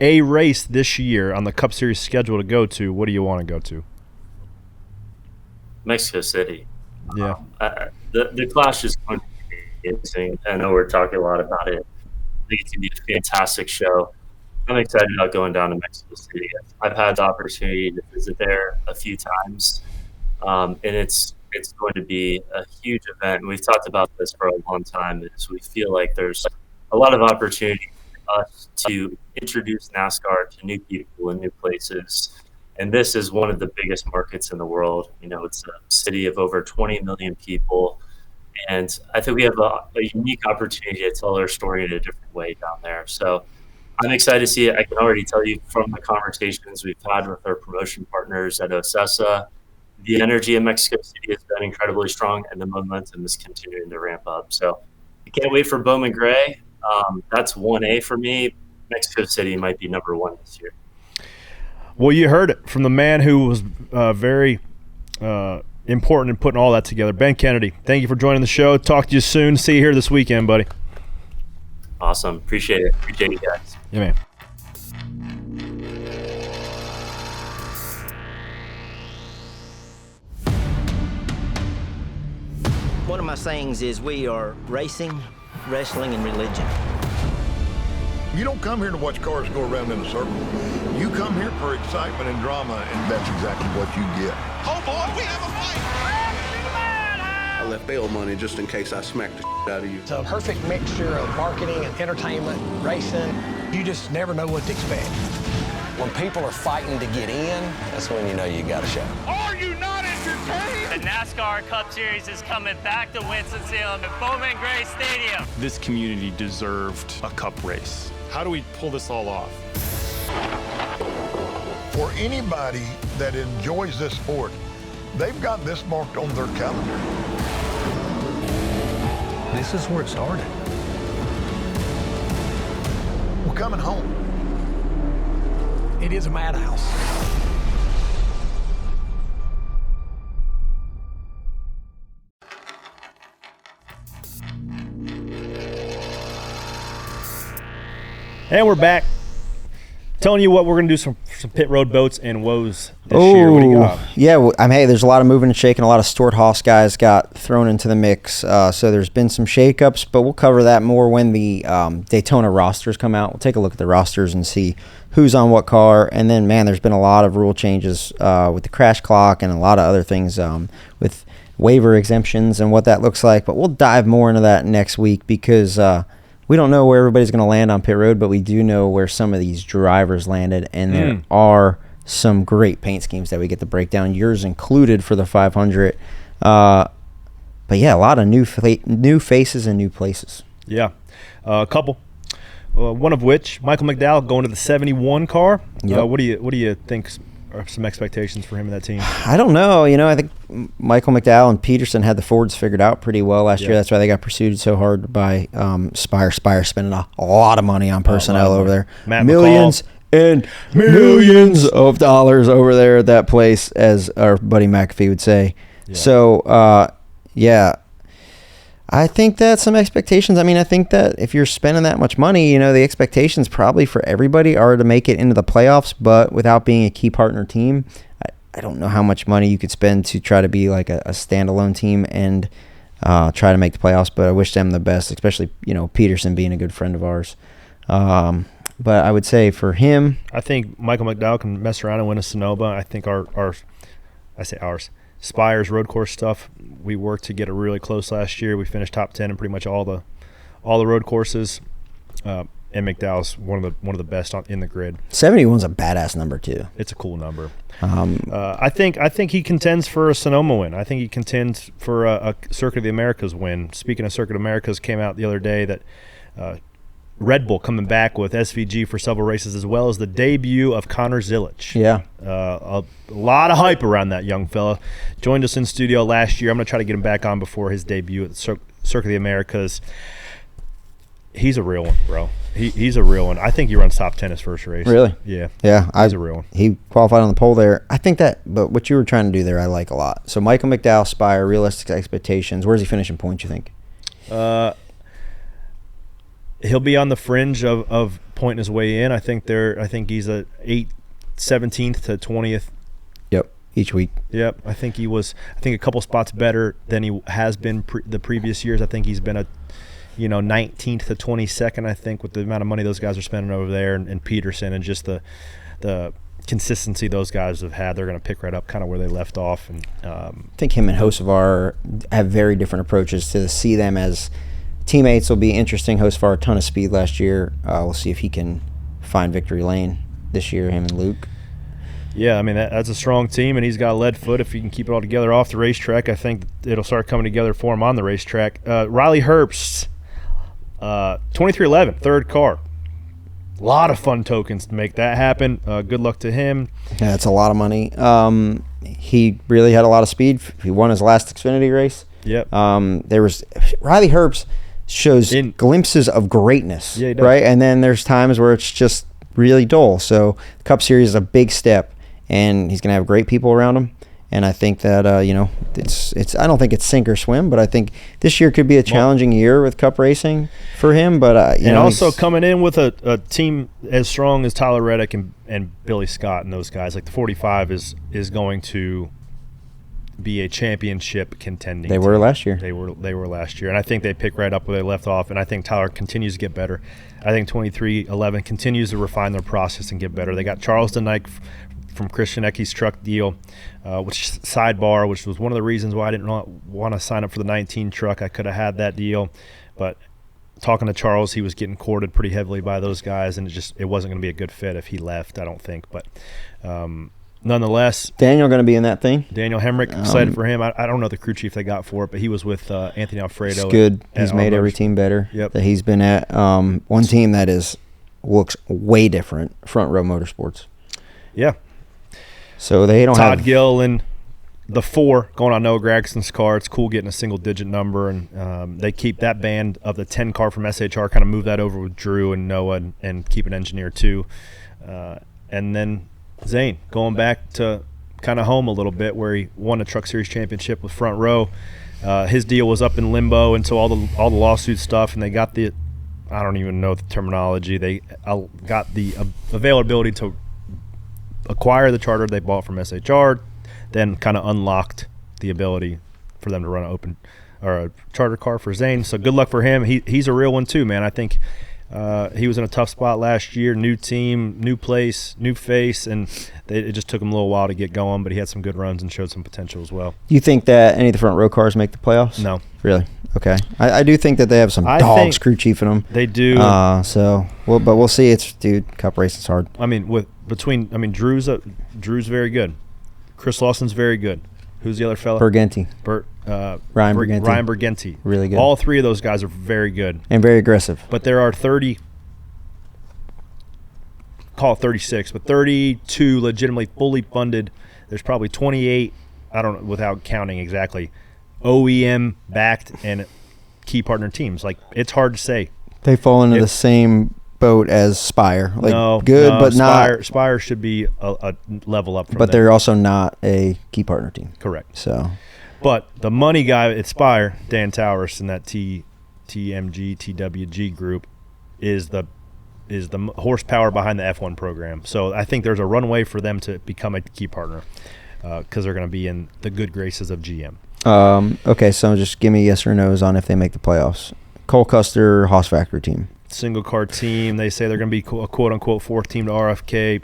a race this year on the Cup Series schedule to go to, what do you want to go to? Mexico City. Yeah. The Clash is going to be amazing. I know we're talking a lot about it. I think it's going to be a fantastic show. I'm excited about going down to Mexico City. I've had the opportunity to visit there a few times, and it's going to be a huge event. And we've talked about this for a long time. Is we feel like there's a lot of opportunity for us to introduce NASCAR to new people and new places. And this is one of the biggest markets in the world. It's a city of over 20 million people. And I think we have a unique opportunity to tell our story in a different way down there. So I'm excited to see it. I can already tell you from the conversations we've had with our promotion partners at OCESA, the energy in Mexico City has been incredibly strong, and the momentum is continuing to ramp up. So I can't wait for Bowman Gray. That's 1A for me. Mexico City might be number one this year. Well, you heard it from the man who was very important in putting all that together. Ben Kennedy, thank you for joining the show. Talk to you soon. See you here this weekend, buddy. Awesome. Appreciate it. Appreciate you guys. Yeah, man. One of my sayings is we are racing, wrestling, and religion. You don't come here to watch cars go around in a circle. You come here for excitement and drama, and that's exactly what you get. Oh boy, we have a fight! I left bail money just in case I smacked the shit out of you. It's a perfect mixture of marketing and entertainment, racing. You just never know what to expect. When people are fighting to get in, that's when you know you got a show. Are you not entertained? The NASCAR Cup Series is coming back to Winston-Salem at Bowman Gray Stadium. This community deserved a Cup race. How do we pull this all off? For anybody that enjoys this sport, they've got this marked on their calendar. This is where it started. We're coming home. It is a madhouse. And we're back. Telling you what, we're going to do some pit road boats and woes this year. What do you got? Yeah, well, hey, there's a lot of moving and shaking. A lot of Stewart-Haas guys got thrown into the mix. So there's been some shakeups, but we'll cover that more when the Daytona rosters come out. We'll take a look at the rosters and see who's on what car. And then, man, there's been a lot of rule changes with the crash clock and a lot of other things with waiver exemptions and what that looks like. But we'll dive more into that next week because we don't know where everybody's going to land on pit road, but we do know where some of these drivers landed, and there are some great paint schemes that we get to break down, yours included for the 500. But yeah, a lot of new faces and new places. Yeah, a couple. One of which, Michael McDowell going to the 71 car. Yep. What do you think are some expectations for him and that team? I don't know. I think Michael McDowell and Peterson had the Fords figured out pretty well last year. That's why they got pursued so hard by Spire. Spire spending a lot of money on personnel over there. Millions and millions of dollars over there at that place, as our buddy McAfee would say. Yeah. So, I think that some expectations. I think that if you're spending that much money, the expectations probably for everybody are to make it into the playoffs, but without being a key partner team, I don't know how much money you could spend to try to be like a standalone team and try to make the playoffs, but I wish them the best, especially, Peterson being a good friend of ours. But I would say for him, I think Michael McDowell can mess around and win a Sonoma. I think ours, Spire's road course stuff, we worked to get it really close last year. We finished top 10 in pretty much all the road courses. And McDowell's one of the best in the grid. 71's a badass number too. It's a cool number. I think he contends for a Sonoma win. I think he contends for a Circuit of the Americas win. Speaking of Circuit of Americas, came out the other day that Red Bull coming back with SVG for several races, as well as the debut of Connor Zilic. Yeah. A lot of hype around that young fella. Joined us in studio last year. I'm going to try to get him back on before his debut at the Circuit of the Americas. He's a real one, bro. He's a real one. I think he runs top 10 his first race. Really? Yeah. Yeah. He's a real one. He qualified on the pole there. I think that, but what you were trying to do there, I like a lot. So Michael McDowell, Spire, realistic expectations. Where's he finishing points, you think? He'll be on the fringe of pointing his way in. I think he's a 17th to 20th. Yep, each week. Yep, I think a couple spots better than he has been the previous years. I think he's been 19th to 22nd, I think, with the amount of money those guys are spending over there, and Peterson, and just the consistency those guys have had. They're going to pick right up kind of where they left off. And I think him and Hocevar have very different approaches to see them as teammates. Will be interesting. Hocevar a ton of speed last year. We'll see if he can find victory lane this year, him and Luke. Yeah, that's a strong team, and he's got a lead foot. If he can keep it all together off the racetrack, I think it'll start coming together for him on the racetrack. Riley Herbst, 2311, third car. A lot of fun tokens to make that happen. Good luck to him. Yeah, that's a lot of money. He really had a lot of speed. He won his last Xfinity race. Yep. There was Riley Herbst shows glimpses of greatness, right? And then there's times where it's just really dull. So the Cup Series is a big step, and he's going to have great people around him. And I think that it's I don't think it's sink or swim, but I think this year could be a challenging year with Cup racing for him. But also coming in with a team as strong as Tyler Reddick and Billy Scott and those guys, like the 45 is going to be a championship contending. They were last year. They were last year, and I think they pick right up where they left off. And I think Tyler continues to get better. I think 2311 continues to refine their process and get better. They got Charles DeNike from Christian Ecke's truck deal, which sidebar, which was one of the reasons why I didn't want to sign up for the 19 truck. I could have had that deal, but talking to Charles, he was getting courted pretty heavily by those guys, and it wasn't going to be a good fit if he left, I don't think. But nonetheless, Daniel going to be in that thing. Daniel Hemrick, excited for him. I don't know the crew chief they got for it, but he was with Anthony Alfredo. It's good. He's made every team better that he's been at. One team that looks way different, Front Row Motorsports. Yeah. So they don't have Todd Gill and the 4 going on Noah Gregson's car. It's cool getting a single-digit number, and they keep that band of the 10 car from SHR, kind of move that over with Drew and Noah and keep an engineer too. And then Zane going back to kind of home a little bit, where he won a Truck Series championship with Front Row. His deal was up in limbo until all the lawsuit stuff, and they got I don't even know the terminology. They got the availability to acquire the charter they bought from SHR, then kind of unlocked the ability for them to run a charter car for Zane. So good luck for him. He's a real one too, man. I think he was in a tough spot last year. New team, new place, new face, and it just took him a little while to get going, but he had some good runs and showed some potential as well. Do you think that any of the Front Row cars make the playoffs? No. Really? Okay. I do think that they have some dogs crew chief in them. They do. But we'll see. Cup racing's hard. Drew's very good. Chris Lawson's very good. Who's the other fella? Ryan Bergenti. Ryan Bergenti. Really good. All three of those guys are very good. And very aggressive. But there are call it 36, but 32 legitimately fully funded. There's probably 28, I don't know, without counting exactly, OEM backed and key partner teams. Like, it's hard to say. They fall into the same boat as Spire. Like, but Spire, not. Spire should be a level up from But them. they're also not a key partner team. Correct. So, but the money guy at Spire, Dan Towers, in that TMG, TWG group, is the horsepower behind the F1 program. So I think there's a runway for them to become a key partner because they're going to be in the good graces of GM. Okay, so just give me yes or no's on if they make the playoffs. Cole Custer, Haas Factory team. Single car team. They say they're going to be a quote-unquote fourth team to RFK.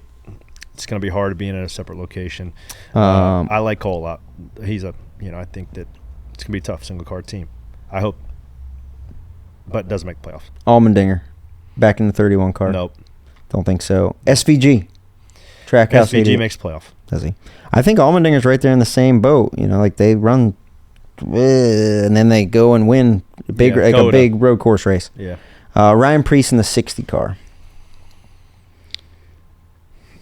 It's going to be hard to be in a separate location. I like Cole a lot. He's I think that it's going to be a tough single car team. I hope. But it doesn't make the playoffs. Allmendinger. Back in the 31 car. Nope. Don't think so. SVG. Trackhouse. SVG makes playoff. Does he? I think Allmendinger's right there in the same boat. Like they run, and then they go and win a big road course race. Yeah. Ryan Preece in the 60 car.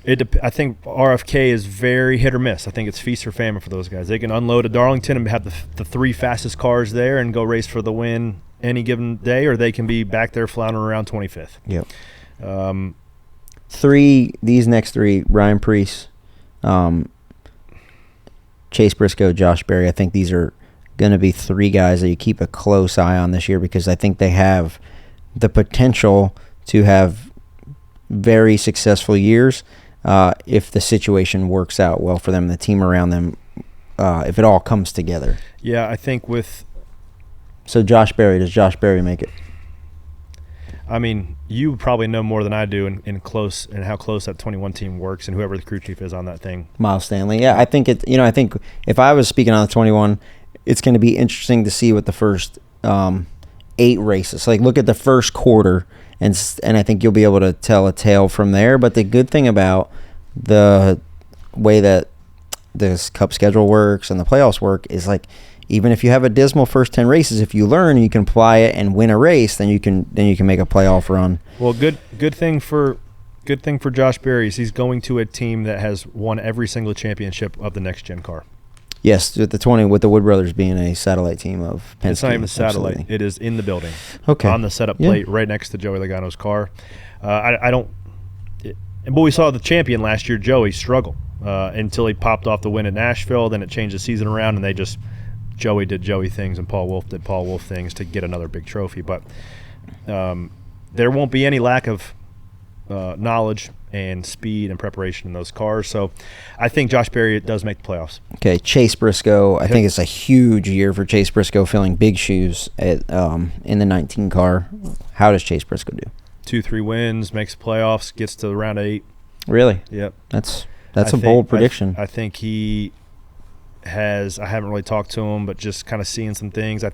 I think RFK is very hit or miss. I think it's feast or famine for those guys. They can unload at Darlington and have the three fastest cars there and go race for the win any given day, or they can be back there floundering around 25th. Yep. These next three, Ryan Preece, Chase Briscoe, Josh Berry, I think these are going to be three guys that you keep a close eye on this year because I think they have the potential to have very successful years if the situation works out well for them, the team around them, if it all comes together. Yeah, I think with... So does Josh Berry make it? I mean, you probably know more than I do in how close that 21 team works and whoever the crew chief is on that thing. Miles Stanley. Yeah, I think I think if I was speaking on the 21, it's going to be interesting to see what the first 8 races. Like, look at the first quarter, and I think you'll be able to tell a tale from there. But the good thing about the way that this Cup schedule works and the playoffs work is, like, even if you have a dismal first 10 races, if you learn, you can apply it and win a race, then you can make a playoff run. Well, good thing for Josh Berry is he's going to a team that has won every single championship of the next gen car. Yes, with the Wood Brothers being a satellite team of Penske. It's not even a satellite. Absolutely. It is in the building. Okay. On the setup plate right next to Joey Logano's car. But we saw the champion last year, Joey, struggle until he popped off the win at Nashville. Then it changed the season around, and Joey did Joey things and Paul Wolf did Paul Wolf things to get another big trophy. But there won't be any lack of knowledge and speed and preparation in those cars. So I think Josh Berry does make the playoffs. Okay, Chase Briscoe. I think it's a huge year for Chase Briscoe, filling big shoes in the 19 car. How does Chase Briscoe do? 2-3 wins, makes the playoffs, gets to round 8. Really? Yep. That's a bold prediction. I think he has. I haven't really talked to him, but just kind of seeing some things.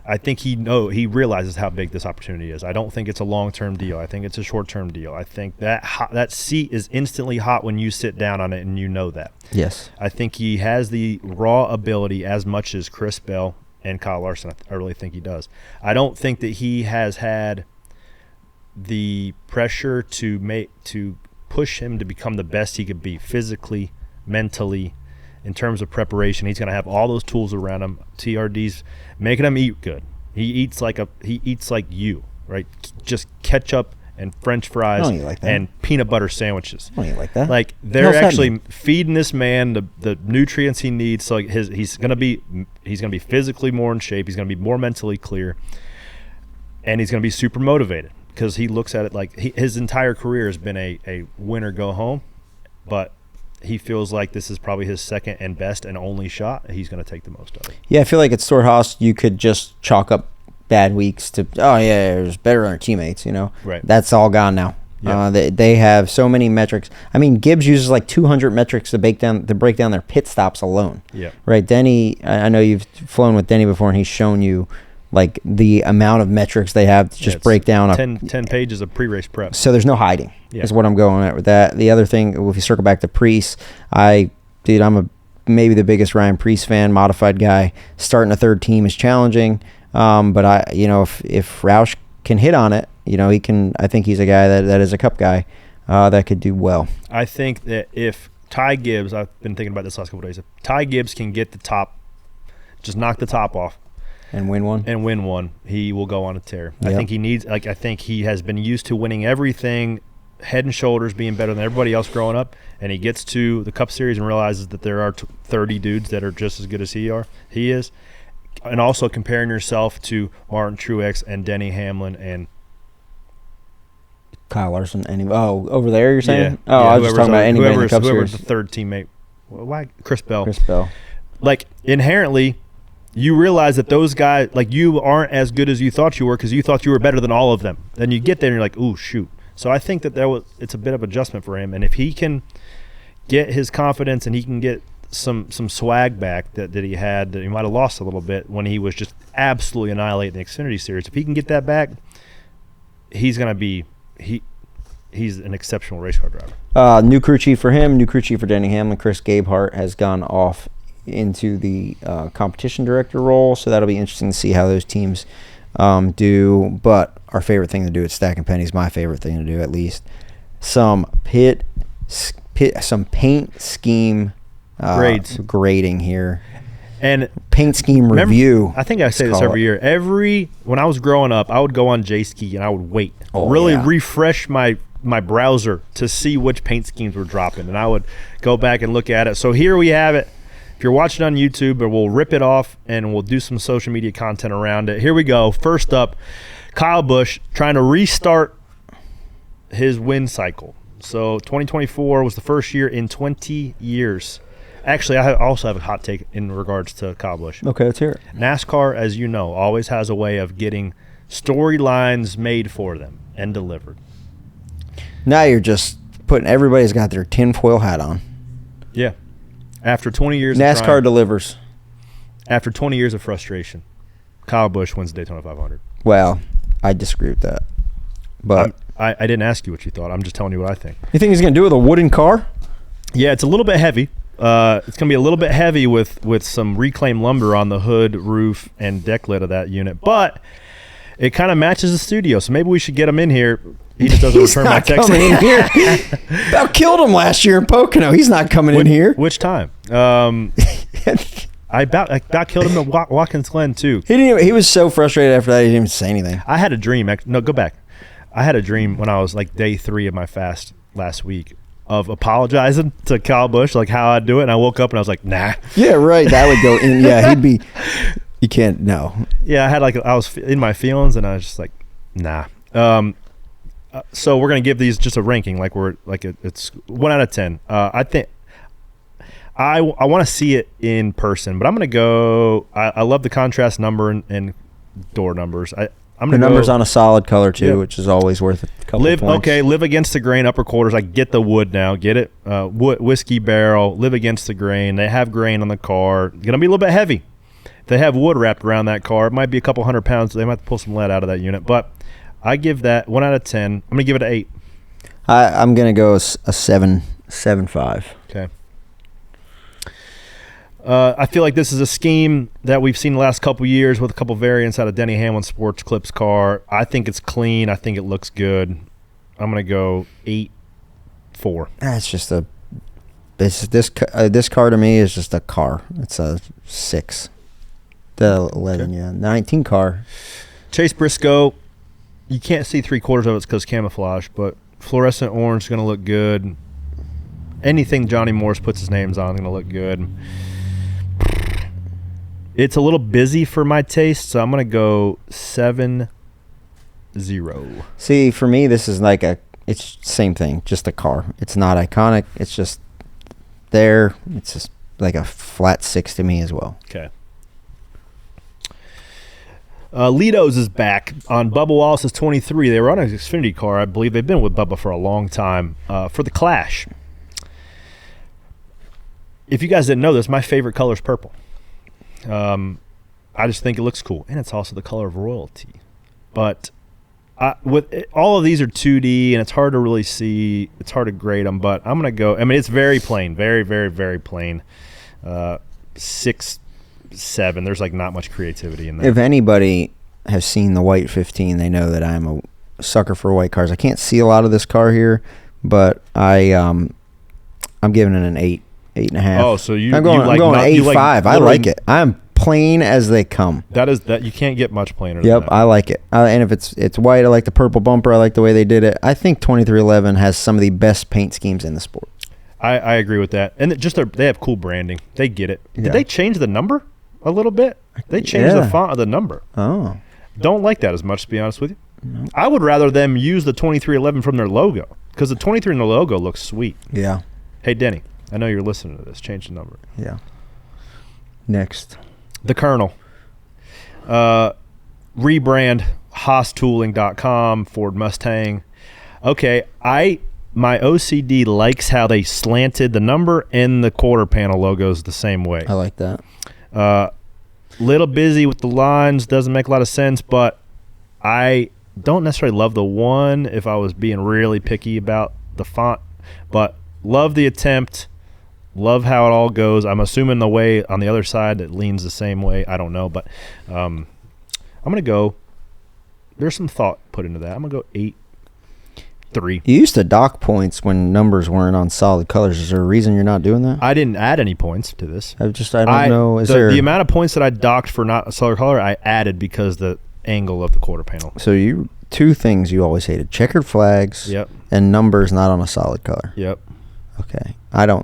I think he realizes how big this opportunity is. I don't think it's a long-term deal. I think it's a short-term deal. I think that seat is instantly hot when you sit down on it, and you know that. Yes. I think he has the raw ability as much as Chris Bell and Kyle Larson. I really think he does. I don't think that he has had the pressure to push him to become the best he could be physically, mentally. In terms of preparation, he's going to have all those tools around him. TRD's making him eat good. He eats like you, right? Just ketchup and French fries and peanut butter sandwiches. I don't eat like that. Like, they're actually feeding this man the nutrients he needs. So he's going to be physically more in shape. He's going to be more mentally clear, and he's going to be super motivated because he looks at it like his entire career has been a winner go home, but he feels like this is probably his second and best and only shot. He's going to take the most of it. Yeah, I feel like at Stewart-Haas you could just chalk up bad weeks to, it was better than our teammates, Right. That's all gone now. Yep. They have so many metrics. I mean, Gibbs uses like 200 metrics to break down their pit stops alone. Yeah. Right. Denny, I know you've flown with Denny before, and he's shown you like the amount of metrics they have to just break down 10 pages of pre-race prep. So there's no hiding. Yeah. Is what I'm going at with that. The other thing, if you circle back to Preece, I'm maybe the biggest Ryan Preece fan, modified guy. Starting a third team is challenging. But if Roush can hit on it, he can. I think he's a guy that is a Cup guy. that could do well. I think that if Ty Gibbs, I've been thinking about this last couple of days, if Ty Gibbs can get the top, just knock the top off. And win one. He will go on a tear. Yep. I think he needs, I think he has been used to winning everything, head and shoulders, being better than everybody else growing up, and he gets to the Cup Series and realizes that there are 30 dudes that are just as good as he is. And also comparing yourself to Martin Truex and Denny Hamlin and Kyle Larson. Over there you're saying? Yeah. I was just talking about anybody in the Cup whoever's Series. the third teammate. Why? Chris Bell. Chris Bell. Like, inherently, you realize that those guys, like, you aren't as good as you thought you were because you thought you were better than all of them. Then you get there and you're like, ooh, shoot. So I think that it's a bit of adjustment for him. And if he can get his confidence and he can get some swag back that he had, that he might have lost a little bit when he was just absolutely annihilating the Xfinity Series. If he can get that back, he's going to be he's an exceptional race car driver. New crew chief for him, new crew chief for Denny Hamlin. Chris Gabehart has gone off into the competition director role, so that'll be interesting to see how those teams do. But our favorite thing to do at Stacking Pennies, my favorite thing to do at least, some paint scheme grading here. And paint scheme review. I think I say this every year. When I was growing up, I would go on JSki and I would wait. Refresh my browser to see which paint schemes were dropping, and I would go back and look at it. So here we have it. If you're watching on YouTube, we'll rip it off and we'll do some social media content around it. Here we go. First up, Kyle Busch trying to restart his win cycle. So 2024 was the first year in 20 years. Actually, I also have a hot take in regards to Kyle Busch. Okay, let's hear it. NASCAR, as you know, always has a way of getting storylines made for them and delivered. Now you're just putting everybody's got their tinfoil hat on. Yeah. After 20 years NASCAR of triumph, delivers. After 20 years of frustration, Kyle Busch wins the Daytona 500. Well, I disagree with that. But I didn't ask you what you thought. I'm just telling you what I think. You think he's going to do it with a wooden car? Yeah, it's a little bit heavy. It's going to be a little bit heavy with some reclaimed lumber on the hood, roof, and deck lid of that unit. But it kind of matches the studio, so maybe we should get him in here. He just doesn't return my text. Coming in here. About killed him last year in Pocono. He's not coming in here. Which time? I about killed him at Watkins Glen too. He was so frustrated after that he didn't even say anything. I had a dream. No, go back. I had a dream when I was like day 3 of my fast last week of apologizing to Kyle Busch, like how I'd do it. And I woke up and I was like, nah. Yeah, right. That would go in. Yeah, he'd be. You can't. No. Yeah, I was in my feelings and I was just like, nah. So we're gonna give these just a ranking, it's 1 out of 10. I think I want to see it in person, but I'm gonna go. I love the contrast number and door numbers. I'm gonna numbers on a solid color too, which is always worth a couple of points. Okay, live against the grain, upper quarters. I get the wood now. Get it? Whiskey barrel. Live against the grain. They have grain on the car. Gonna be a little bit heavy. If they have wood wrapped around that car, it might be a couple 100 pounds. So they might have to pull some lead out of that unit, but. I give that 1 out of 10. I'm going to give it an 8. I'm going to go a 7.5. Okay. I feel like this is a scheme that we've seen the last couple years with a couple variants out of Denny Hamlin Sports Clips car. I think it's clean. I think it looks good. I'm going to go 8.4. That's just this car to me is just a car. It's a 6. The 11, okay. 19 car. Chase Briscoe. You can't see 3/4 of it's because camouflage, but fluorescent orange is going to look good. Anything Johnny Morris puts his names on is going to look good. It's a little busy for my taste, so I'm going to go 7-0. See, for me, this is it's same thing, just a car. It's not iconic. It's just there. It's just like a flat 6 to me as well. Okay. Lido's is back on Bubba Wallace's 23. They were on an Xfinity car. I believe they've been with Bubba for a long time for the Clash. If you guys didn't know this, my favorite color is purple. I just think it looks cool, and it's also the color of royalty. But all of these are 2D, and it's hard to really see. It's hard to grade them, but I'm going to go. I mean, it's very plain, very, very, very plain. 6, 7. There's not much creativity in there. If anybody has seen the white 15, they know that I'm a sucker for white cars. I can't see a lot of this car here, but I'm giving it an 8.5. Oh, so I'm going 8.5. I like it. I'm plain as they come. That you can't get much plainer. Yep, than that. I like it. And if it's white, I like the purple bumper. I like the way they did it. I think 2311 has some of the best paint schemes in the sport. I agree with that. And they have cool branding. They get it. Yeah. Did they change the number a little bit? They changed the font of the number. Oh. Don't like that as much, to be honest with you. No. I would rather them use the 2311 from their logo because the 23 in the logo looks sweet. Yeah. Hey, Denny, I know you're listening to this. Change the number. Yeah. Next. The Colonel. Rebrand HaasTooling.com, Ford Mustang. Okay, my OCD likes how they slanted the number and the quarter panel logos the same way. I like that. Little busy with the lines, doesn't make a lot of sense, but I don't necessarily love the one if I was being really picky about the font, but love the attempt, love how it all goes. I'm assuming the way on the other side it leans the same way. I don't know, but I'm going to go, there's some thought put into that. I'm going to go 8.3. You used to dock points when numbers weren't on solid colors. Is there a reason you're not doing that? I didn't add any points to this. I don't know. The amount of points that I docked for not a solid color, I added because the angle of the quarter panel. So two things you always hated: checkered flags, yep, and numbers not on a solid color. Yep. Okay.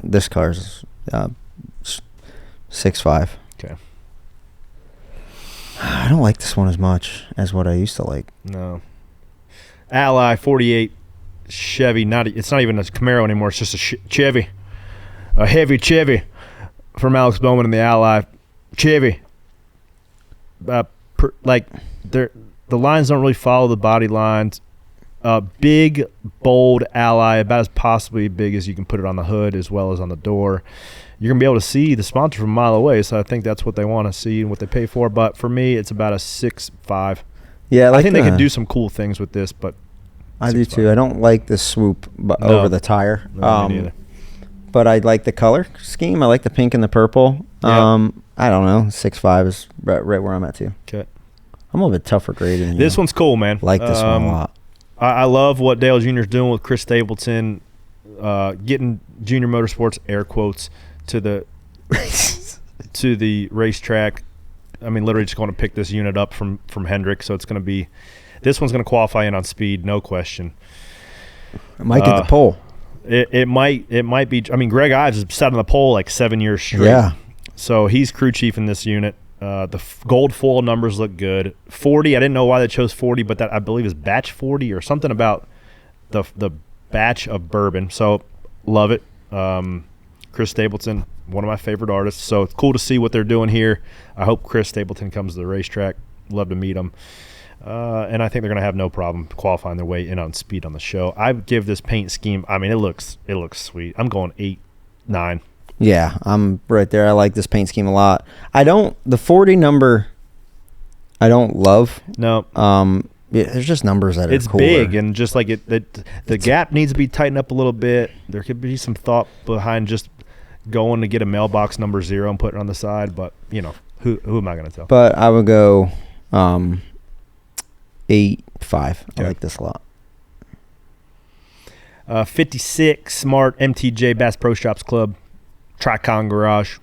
This car's 6.5. Okay. I don't like this one as much as what I used to like. No. Ally 48 Chevy. It's not even a Camaro anymore. It's just a Chevy, a heavy Chevy from Alex Bowman and the Ally Chevy. The lines don't really follow the body lines. Big, bold Ally, about as possibly big as you can put it on the hood as well as on the door. You're going to be able to see the sponsor from a mile away, so I think that's what they want to see and what they pay for. But for me, it's about a 6.5. Yeah, I think they could do some cool things with this, but I do too. I don't like the swoop over the tire. No, me neither. But I like the color scheme. I like the pink and the purple. Yeah. I don't know. 6.5 is right where I'm at too. Okay. I'm a little bit tougher grading than you. This one's cool, man. Like this one a lot. I love what Dale Jr. is doing with Chris Stapleton, getting Junior Motorsports, air quotes, to the racetrack. I mean, literally just going to pick this unit up from Hendrick, so it's going to be – this one's going to qualify in on speed, no question. It might get the pole. It might be – I mean, Greg Ives has sat on the pole like 7 years straight. Yeah. So he's crew chief in this unit. The gold foil numbers look good. 40, I didn't know why they chose 40, but that I believe is batch 40 or something about the batch of bourbon. So love it. Chris Stapleton, one of my favorite artists. So it's cool to see what they're doing here. I hope Chris Stapleton comes to the racetrack. Love to meet him. And I think they're going to have no problem qualifying their way in on speed on the show. I give this paint scheme, I mean, it looks sweet. I'm going 8, 9. Yeah, I'm right there. I like this paint scheme a lot. The 40 number, I don't love. No. Yeah, there's just numbers that are it's cooler. Big, and just like the gap needs to be tightened up a little bit. There could be some thought behind just going to get a mailbox number 0 and put it on the side, but who am I going to tell? But I would go 8.5. I like this a lot. 56 Smart MTJ Bass Pro Shops Club Tricon Garage.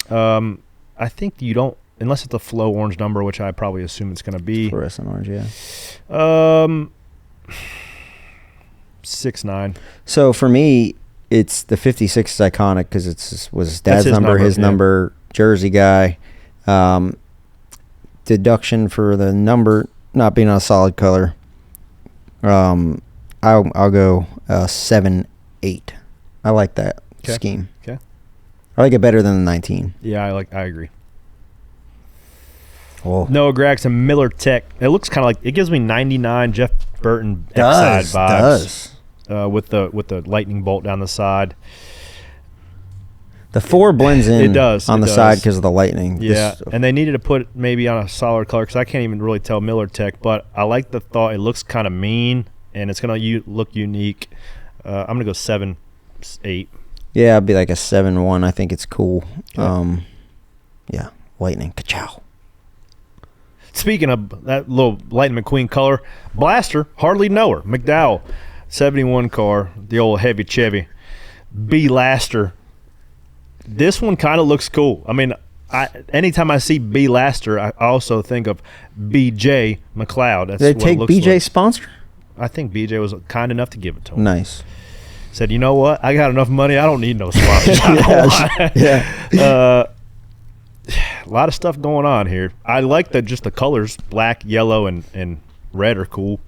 I think you don't, unless it's a flow orange number, which I probably assume it's going to be. Fluorescent orange, yeah. 6.9. So for me, it's the 56 is iconic because was his dad's number, his number, jersey guy. Deduction for the number not being on a solid color. I'll go 7.8. I like that scheme. Okay. I like it better than the 19. Yeah, I agree. Oh. Noah Gregson, Miller Tech. It looks kind of like, it gives me 99 Jeff Burton X-side vibes. With the lightning bolt down the side. The 4 blends in on the side because of the lightning. Yeah, and they needed to put maybe on a solid color because I can't even really tell Miller Tech, but I like the thought. It looks kind of mean, and it's going to look unique. I'm going to go 7.8. Yeah, it'd be like a 7.1. I think it's cool. Okay. Yeah, lightning. Ka-chow. Speaking of that little Lightning McQueen color, Blaster, hardly know her. McDowell. 71 car, the old heavy Chevy, B. Laster. This one kind of looks cool. I mean, anytime I see B. Laster, I also think of B.J. McLeod. That's Did they take BJ's like. sponsor? I think B.J. was kind enough to give it to him. Nice. Said, you know what? I got enough money. I don't need no sponsors. Yeah. A lot of stuff going on here. I like just the colors, black, yellow, and red are cool.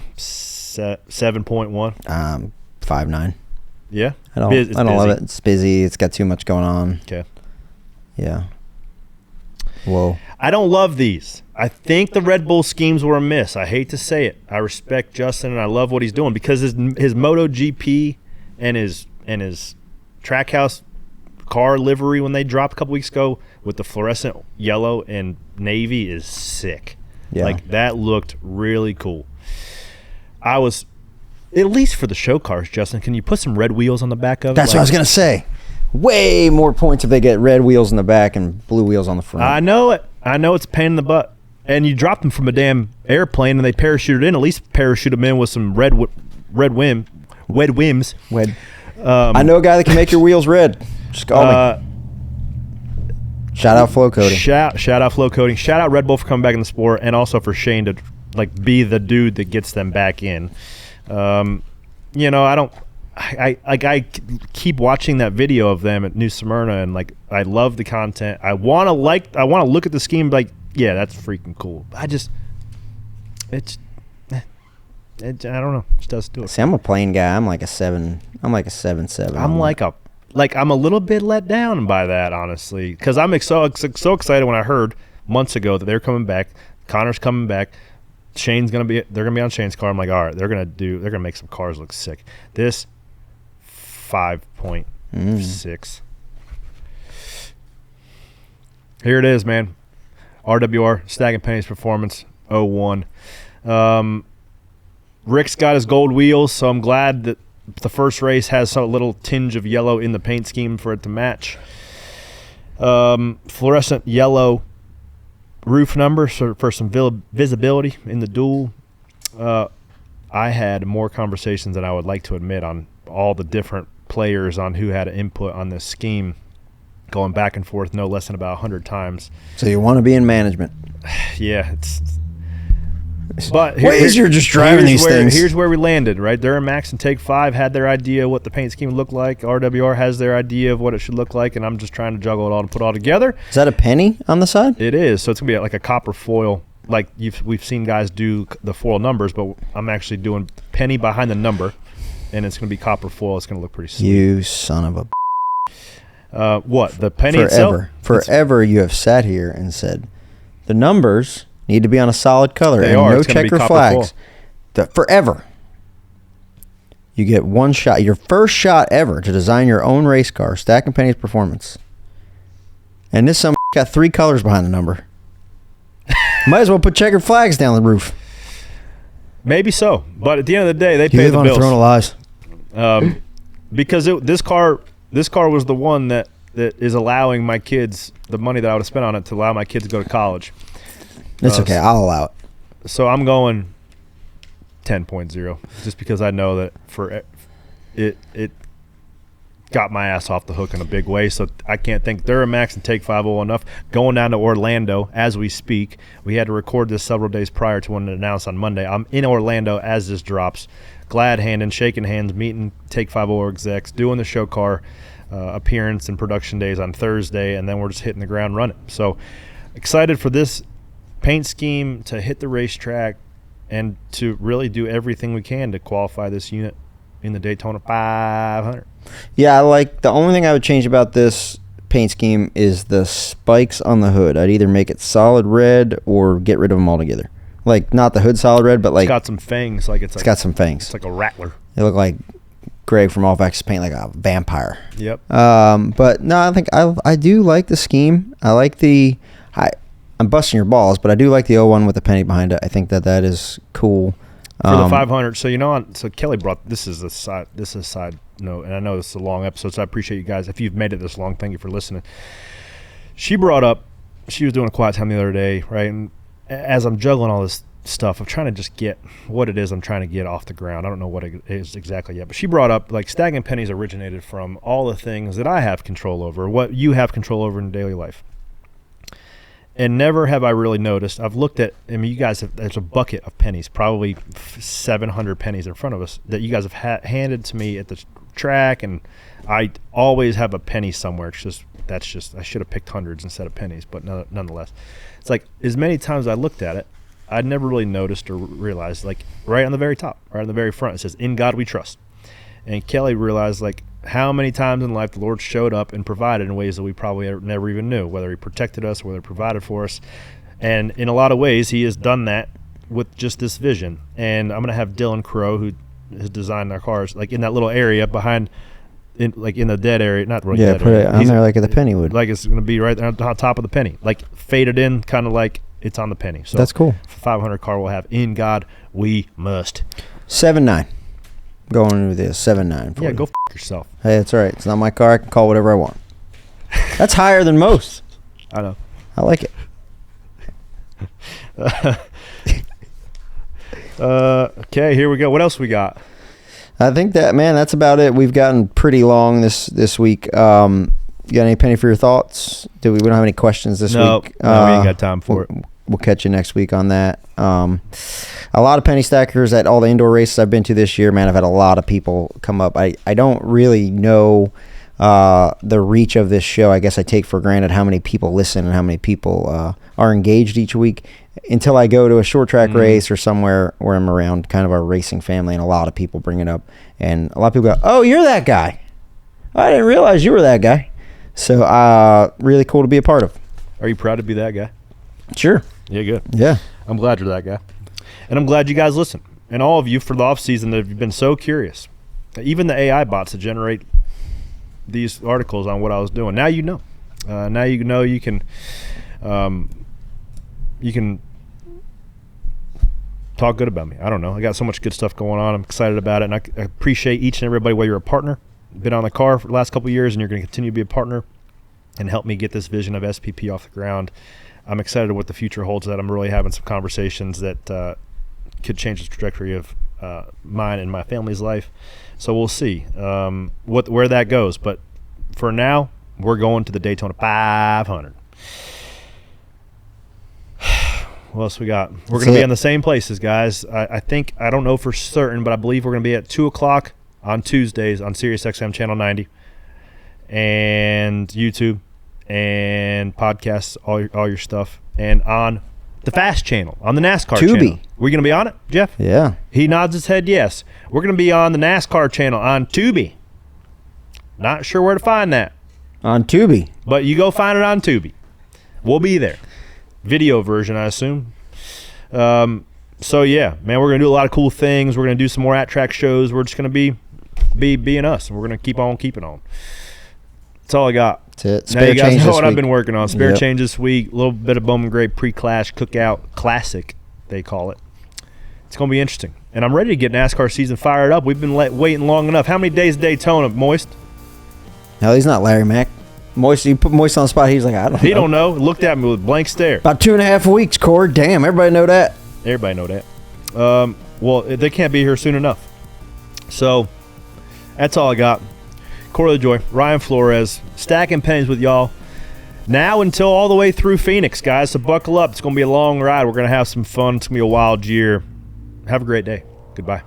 7.1. 5.9. Yeah. I don't love it. It's busy. It's got too much going on. Okay. Yeah. Whoa. I don't love these. I think the Red Bull schemes were a miss. I hate to say it. I respect Justin and I love what he's doing because his MotoGP and his Trackhouse car livery when they dropped a couple weeks ago with the fluorescent yellow and navy is sick. Yeah. Like that looked really cool. I was, at least for the show cars, Justin, can you put some red wheels on the back of it? That's what I was going to say. Way more points if they get red wheels in the back and blue wheels on the front. I know it. I know it's a pain in the butt. And you dropped them from a damn airplane and they parachuted in. At least parachute them in with some red whims. I know a guy that can make your wheels red. Just call me. Shout out Flow Coating. Shout out Flow Coating. Shout out Red Bull for coming back in the sport, and also for Shane to be the dude that gets them back in. I keep watching that video of them at New Smyrna, and I love the content. I want to look at the scheme like, yeah, that's freaking cool. I don't know. It just doesn't do it. See, I'm a plain guy. I'm like a 7. I'm like a 7.7. I'm a little bit let down by that, honestly, because I'm so excited when I heard months ago that they're coming back. Connor's coming back. They're gonna be on Shane's car. I'm like, all right, they're gonna make some cars look sick. This 5.6. Here it is, man. RWR Stacking Pennies Performance 01. Rick's got his gold wheels, so I'm glad that the first race has a little tinge of yellow in the paint scheme for it to match. Fluorescent yellow roof numbers for some visibility in the duel. I had more conversations than I would like to admit on all the different players on who had input on this scheme, going back and forth no less than about 100 times. So you want to be in management? Yeah, But you're just driving these things. Here's where we landed, right? Duramax and Take 5 had their idea what the paint scheme looked like. RWR has their idea of what it should look like, and I'm just trying to juggle it all and put it all together. Is that a penny on the side? It is. So it's going to be like a copper foil. Like we've seen guys do the foil numbers, but I'm actually doing penny behind the number, and it's going to be copper foil. It's going to look pretty sweet. You son of a... what? The penny itself? Forever you have sat here and said, the numbers need to be on a solid color and no checker flags. Forever. You get one shot, your first shot ever to design your own race car, Stacking Pennies Performance. And this some got 3 colors behind the number. Might as well put checkered flags down the roof. Maybe so, but at the end of the day, they pay the bills. You live on a throne of lies. Because this car was the one that is allowing my kids the money that I would have spent on it to allow my kids to go to college. That's okay. I'll allow it. So I'm going 10.0 just because I know that for it got my ass off the hook in a big way. So I can't think Duramax and Take 5 enough. Going down to Orlando as we speak. We had to record this several days prior to when it announced on Monday. I'm in Orlando as this drops. Glad handing, shaking hands, meeting Take 5 execs, doing the show car appearance and production days on Thursday, and then we're just hitting the ground running. So excited for this paint scheme to hit the racetrack and to really do everything we can to qualify this unit in the Daytona 500. Yeah, the only thing I would change about this paint scheme is the spikes on the hood. I'd either make it solid red or get rid of them altogether. Like, not the hood solid red, but it's got some fangs. It's got some fangs. It's like a rattler. They look like Greg from All Access Paint, like a vampire. Yep. But no, I think I do like the scheme. I like I'm busting your balls, but I do like the 01 with the penny behind it. I think that is cool. For the 500. So, so Kelly brought, this is a side note, and I know this is a long episode, so I appreciate you guys. If you've made it this long, thank you for listening. She brought up, she was doing a quiet time the other day, right? And as I'm juggling all this stuff, I'm trying to just get what it is I'm trying to get off the ground. I don't know what it is exactly yet, but she brought up like Stacking Pennies originated from all the things that I have control over, what you have control over in daily life. And never have I really noticed. I've looked at, I mean, you guys have, there's a bucket of pennies, probably 700 pennies in front of us that you guys have handed to me at the track, and I always have a penny somewhere. That's just I should have picked hundreds instead of pennies, but nonetheless, it's like as many times I looked at it, I'd never really noticed or realized, like right on the very top, right on the very front, it says, "In God we trust." And Kelly realized like how many times in life the Lord showed up and provided in ways that we probably never even knew, whether he protected us, whether he provided for us. And in a lot of ways, he has done that with just this vision. And I'm going to have Dylan Crow, who has designed our cars, like in that little area behind, in the dead area, not really dead put area. it on there like at the penny would. Like it's going to be right there on top of the penny, like faded in, kind of like it's on the penny. So that's cool. 500 car will have "In God we must." 7-9. Going into this 7-9. Yeah, go f yourself. Hey, that's all right. It's not my car. I can call whatever I want. That's higher than most. I know. I like it. Okay, here we go. What else we got? I think that's about it. We've gotten pretty long this week. You got any penny for your thoughts? We don't have any questions this week. No, we ain't got time for it. We'll catch you next week on that. A lot of penny stackers at all the indoor races I've been to this year, man. I've had a lot of people come up. I don't really know the reach of this show. I guess I take for granted how many people listen and how many people are engaged each week until I go to a short track race or somewhere where I'm around kind of our racing family, and a lot of people bring it up. And a lot of people go, "Oh, you're that guy. I didn't realize you were that guy." So really cool to be a part of. Are you proud to be that guy? Sure. Yeah, good. Yeah. I'm glad you're that guy. And I'm glad you guys listen. And all of you for the offseason that have been so curious. Even the AI bots that generate these articles on what I was doing. Now you know. Now you know you can talk good about me. I don't know. I got so much good stuff going on. I'm excited about it. And I appreciate each and everybody, whether you're a partner, been on the car for the last couple of years, and you're going to continue to be a partner and help me get this vision of SPP off the ground. I'm excited what the future holds. That I'm really having some conversations that could change the trajectory of mine and my family's life. So we'll see where that goes. But for now, we're going to the Daytona 500. What else we got? We're going to be in the same places, guys. I think, I don't know for certain, but I believe we're going to be at 2 o'clock on Tuesdays on SiriusXM Channel 90 and YouTube and podcasts, all your stuff, and on the Fast channel, on the NASCAR channel. We're going to be on it, Jeff? Yeah. He nods his head yes. We're going to be on the NASCAR channel on Tubi. Not sure where to find that. On Tubi. But you go find it on Tubi. We'll be there. Video version, I assume. So, yeah, man, we're going to do a lot of cool things. We're going to do some more at-track shows. We're just going to be being us, and we're going to keep on keeping on. That's all I got. That's it. Now you guys know what I've been working on. Spare change this week. A little bit of Bowman Gray pre-clash cookout classic, they call it. It's going to be interesting. And I'm ready to get NASCAR season fired up. We've been waiting long enough. How many days Daytona, Moist? No, he's not Larry Mack. Moist, you put Moist on the spot. He's like, I don't know. He don't know. Looked at me with a blank stare. About 2.5 weeks, Corey. Damn, everybody know that. Everybody know that. Well, they can't be here soon enough. So that's all I got. Corey LaJoy, Ryan Flores, stacking pennies with y'all now until all the way through Phoenix, guys. So buckle up. It's going to be a long ride. We're going to have some fun. It's going to be a wild year. Have a great day. Goodbye.